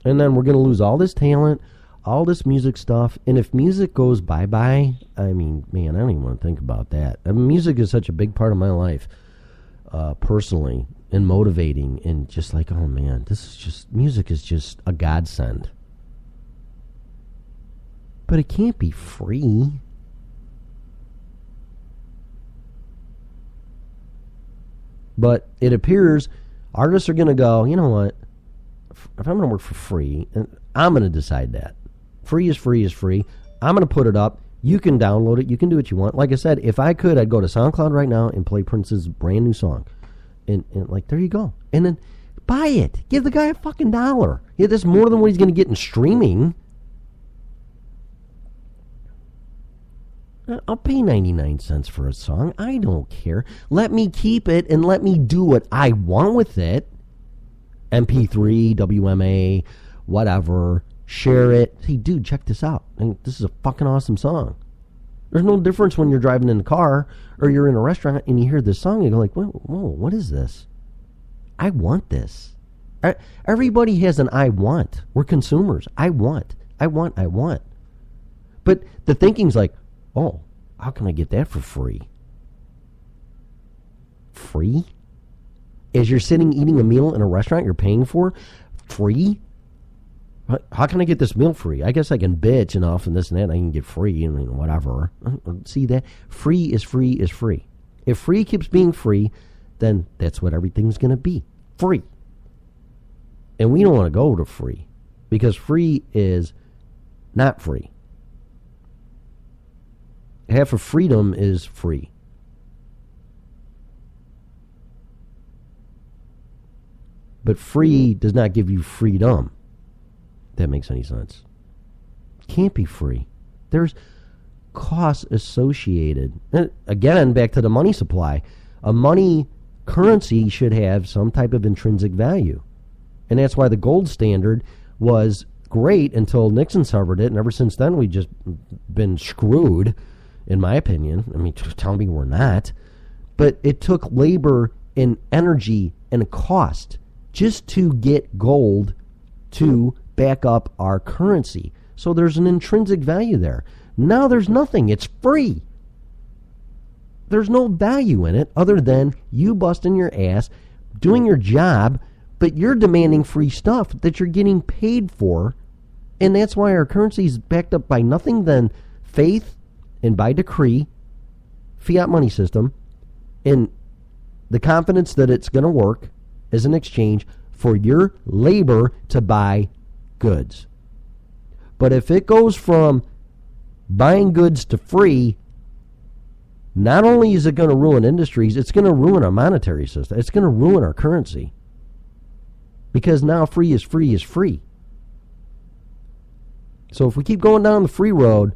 And then we're going to lose all this talent, all this music stuff. And if music goes bye-bye, I mean, man, I don't even want to think about that. I mean, music is such a big part of my life, personally, and motivating, and just like, oh, man, music is just a godsend. But it can't be free. But it appears artists are going to go, you know what? If I'm going to work for free, I'm going to decide that. Free is free is free. I'm going to put it up. You can download it. You can do what you want. Like I said, if I could, I'd go to SoundCloud right now and play Prince's brand new song. And like, there you go. And then buy it. Give the guy a fucking $1. Yeah, that's more than what he's going to get in streaming. I'll pay 99 cents for a song. I don't care. Let me keep it and let me do what I want with it. MP3, WMA, whatever. Share it. Hey, dude, check this out. I mean, this is a fucking awesome song. There's no difference when you're driving in the car or you're in a restaurant and you hear this song and you go like, whoa, what is this? I want this. Everybody has an I want. We're consumers. I want. But the thinking's like, oh, how can I get that for free? Free? As you're sitting eating a meal in a restaurant you're paying for? Free? How can I get this meal free? I guess I can bitch enough and this and that and I can get free and whatever. See that? Free is free is free. If free keeps being free, then that's what everything's going to be. Free. And we don't want to go to free because free is not free. Half of freedom is free. But free does not give you freedom. If that makes any sense. Can't be free. There's costs associated. Again, back to the money supply. A money currency should have some type of intrinsic value. And that's why the gold standard was great until Nixon severed it. And ever since then, we've just been screwed, in my opinion. I mean, tell me we're not. But it took labor and energy and cost just to get gold to back up our currency. So there's an intrinsic value there. Now there's nothing. It's free. There's no value in it other than you busting your ass, doing your job, but you're demanding free stuff that you're getting paid for. And that's why our currency is backed up by nothing than faith and by decree, fiat money system, and the confidence that it's going to work as an exchange for your labor to buy goods. But if it goes from buying goods to free, not only is it going to ruin industries, it's going to ruin our monetary system. It's going to ruin our currency. Because now free is free is free. So if we keep going down the free road,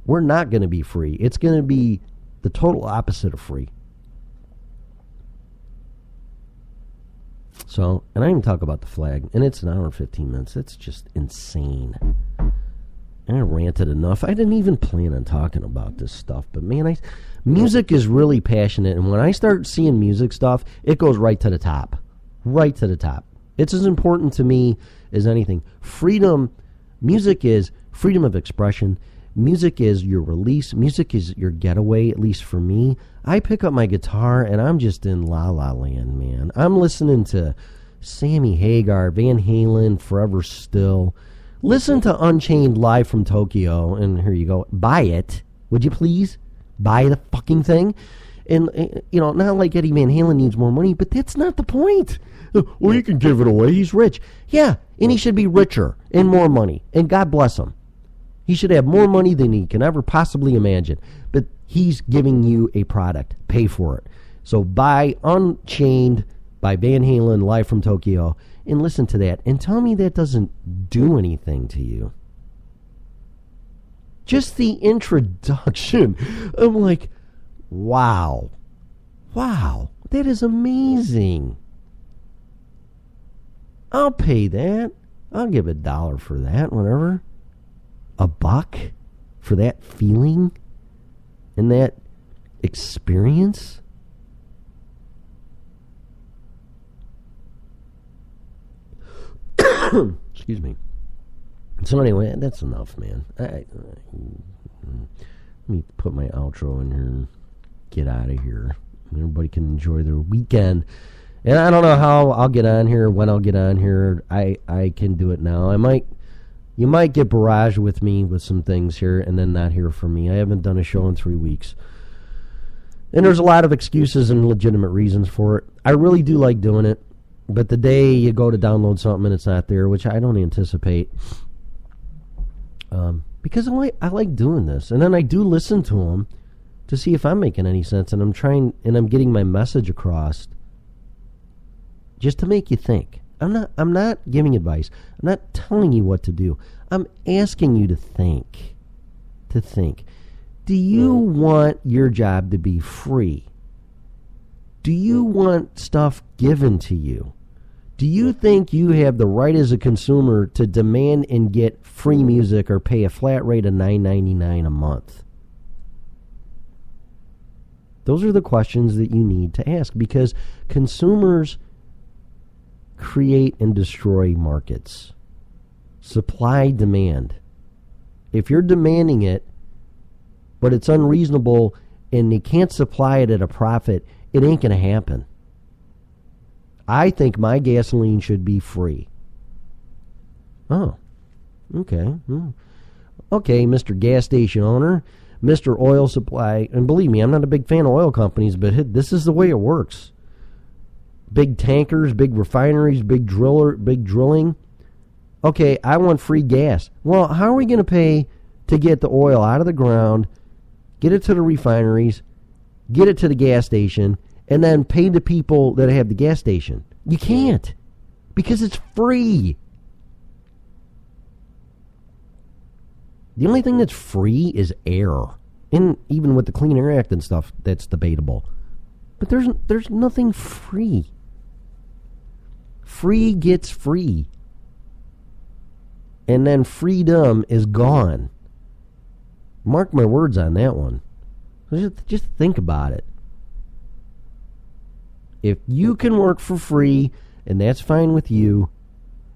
we're not going to be free. It's going to be the total opposite of free. So, and I didn't even talk about the flag, and it's an hour and 15 minutes. It's just insane. I ranted enough. I didn't even plan on talking about this stuff, but man, music is really passionate, and when I start seeing music stuff, it goes right to the top. Right to the top. It's as important to me as anything. Freedom, music is freedom of expression. Music is your release. Music is your getaway, at least for me. I pick up my guitar, and I'm just in La La Land, man. I'm listening to Sammy Hagar, Van Halen, Forever Still. Listen to Unchained live from Tokyo, and here you go. Buy it. Would you please? Buy the fucking thing. And, you know, not like Eddie Van Halen needs more money, but that's not the point. Well, you can give it away. He's rich. Yeah, and he should be richer and more money, and God bless him. He should have more money than he can ever possibly imagine. But he's giving you a product. Pay for it. So buy Unchained by Van Halen live from Tokyo and listen to that. And tell me that doesn't do anything to you. Just the introduction. I'm like, wow. Wow. That is amazing. I'll pay that. I'll give $1 for that, whatever. $1 for that feeling and that experience? Excuse me. So anyway, that's enough, man. Let me put my outro in here and get out of here. Everybody can enjoy their weekend. And I don't know how I'll get on here, when I'll get on here. I can do it now. You might get barraged with me with some things here and then not hear from me. I haven't done a show in 3 weeks. And there's a lot of excuses and legitimate reasons for it. I really do like doing it. But the day you go to download something and it's not there, which I don't anticipate, because I like doing this. And then I do listen to them to see if I'm making any sense. And I'm getting my message across just to make you think. I'm not giving advice. I'm not telling you what to do. I'm asking you to think. Do you want your job to be free? Do you want stuff given to you? Do you think you have the right as a consumer to demand and get free music or pay a flat rate of $9.99 a month? Those are the questions that you need to ask, because consumers create and destroy markets. Supply, demand. If you're demanding it, but it's unreasonable and you can't supply it at a profit, it ain't going to happen. I think my gasoline should be free. Oh, okay. Okay, Mr. Gas Station owner, Mr. Oil Supply, and believe me, I'm not a big fan of oil companies, but this is the way it works. Big tankers, big refineries, big drilling. Okay, I want free gas. Well, how are we going to pay to get the oil out of the ground, get it to the refineries, get it to the gas station, and then pay the people that have the gas station? You can't, because it's free. The only thing that's free is air. And even with the Clean Air Act and stuff, that's debatable. But there's nothing free. Free gets free. And then freedom is gone. Mark my words on that one. Just think about it. If you can work for free, and that's fine with you,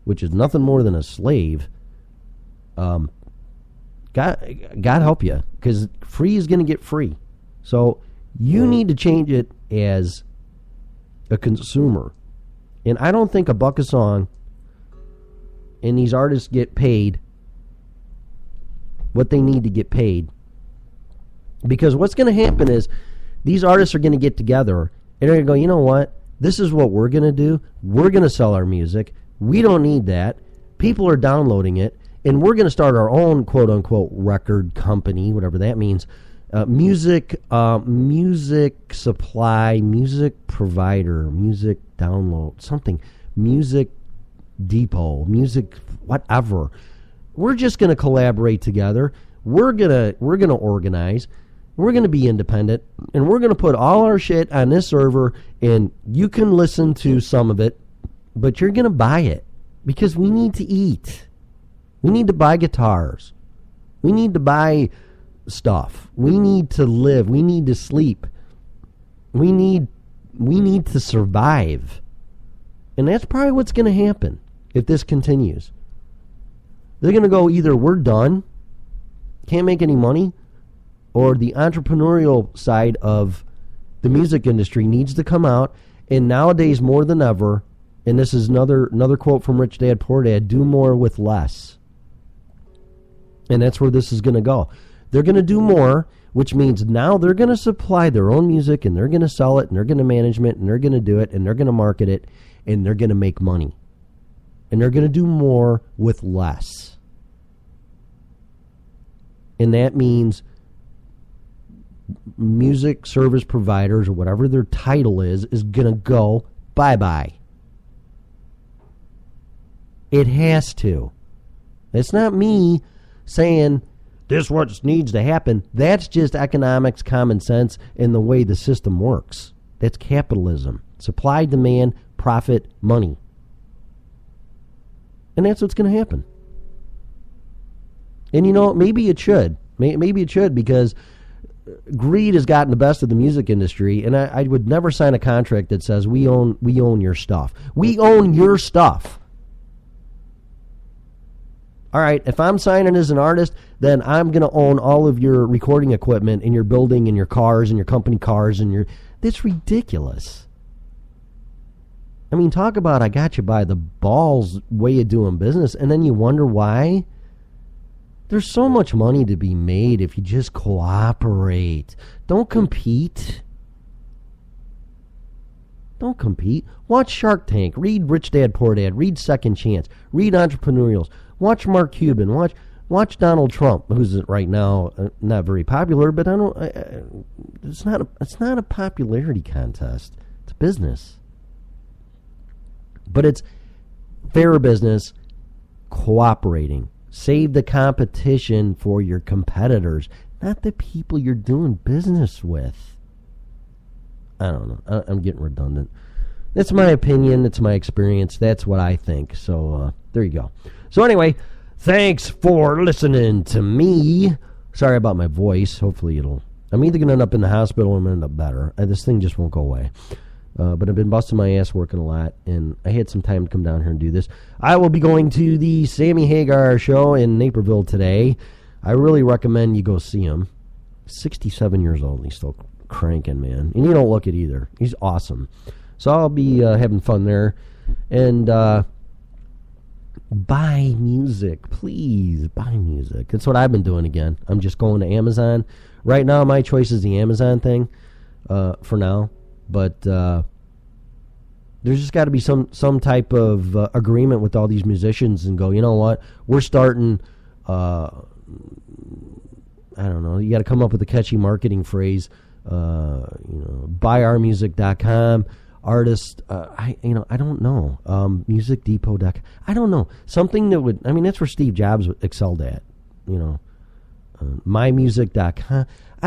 which is nothing more than a slave, God help you, because free is going to get free. So you need to change it as a consumer. And I don't think $1 a song and these artists get paid what they need to get paid. Because what's going to happen is these artists are going to get together and they're going to go, you know what? This is what we're going to do. We're going to sell our music. We don't need that. People are downloading it. And we're going to start our own quote-unquote record company, whatever that means. Music supply, music provider, music download, something. Music depot, music whatever. We're just going to collaborate together. We're going to organize. We're going to be independent, and we're going to put all our shit on this server, and you can listen to some of it, but you're going to buy it because we need to eat. We need to buy guitars. We need to buy stuff. We need to live. We need to sleep. We need to survive. And that's probably what's going to happen if this continues. They're going to go either we're done, can't make any money, or the entrepreneurial side of the music industry needs to come out, and nowadays more than ever, and this is another quote from Rich Dad Poor Dad, do more with less. And that's where this is going to go. They're going to do more, which means now they're going to supply their own music, and they're going to sell it, and they're going to manage it, and they're going to do it, and they're going to market it, and they're going to make money. And they're going to do more with less. And that means music service providers, or whatever their title is going to go bye-bye. It has to. It's not me saying this what needs to happen. That's just economics, common sense, and the way the system works. That's capitalism. Supply, demand, profit, money. And that's what's going to happen. And you know, maybe it should. Maybe it should, because greed has gotten the best of the music industry, and I would never sign a contract that says we own your stuff. We own your stuff. All right, if I'm signing as an artist, then I'm going to own all of your recording equipment in your building and your cars and your company cars and your... That's ridiculous. I mean, talk about I got you by the balls way of doing business, and then you wonder why? There's so much money to be made if you just cooperate. Don't compete. Don't compete. Watch Shark Tank. Read Rich Dad Poor Dad. Read Second Chance. Read Entrepreneurials. Watch Mark Cuban. Watch Donald Trump, who's right now not very popular. But it's not a popularity contest. It's business. But it's fair business, cooperating. Save the competition for your competitors, not the people you're doing business with. I don't know. I'm getting redundant. It's my opinion. It's my experience. That's what I think. So there you go. So anyway, thanks for listening to me. Sorry about my voice. Hopefully I'm either going to end up in the hospital or I'm going to end up better. This thing just won't go away. But I've been busting my ass working a lot, and I had some time to come down here and do this. I will be going to the Sammy Hagar show in Naperville today. I really recommend you go see him. 67 years old, and he's still cranking, man. And you don't look it either. He's awesome. So I'll be having fun there. And buy music. Please, buy music. That's what I've been doing again. I'm just going to Amazon. Right now, my choice is the Amazon thing for now. But there's just got to be some type of agreement with all these musicians and go, you know what, we're starting, I don't know, you got to come up with a catchy marketing phrase, buyourmusic.com, artist, I don't know, musicdepot.com, I don't know, something that would, I mean, that's where Steve Jobs excelled at, mymusic.com,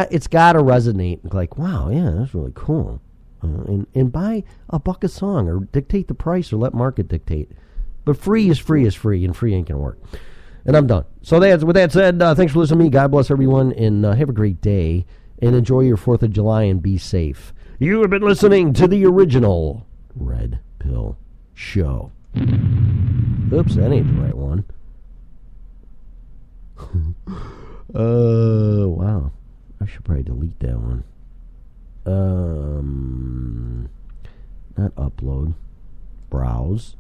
it's got to resonate, like, wow, yeah, that's really cool. And buy $1 a song or dictate the price or let market dictate. But free is free, and free ain't going to work. And I'm done. So with that said, thanks for listening to me. God bless everyone, and have a great day. And enjoy your 4th of July and be safe. You have been listening to the original Red Pill Show. Oops, that ain't the right one. Wow. I should probably delete that one. Not upload. Browse.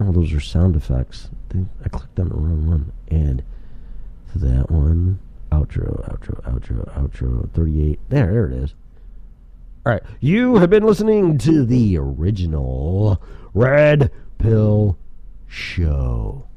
Oh, those are sound effects. I clicked on the wrong one. Add to that one. Outro. 38. There it is. Alright. You have been listening to the original Red Pill Show.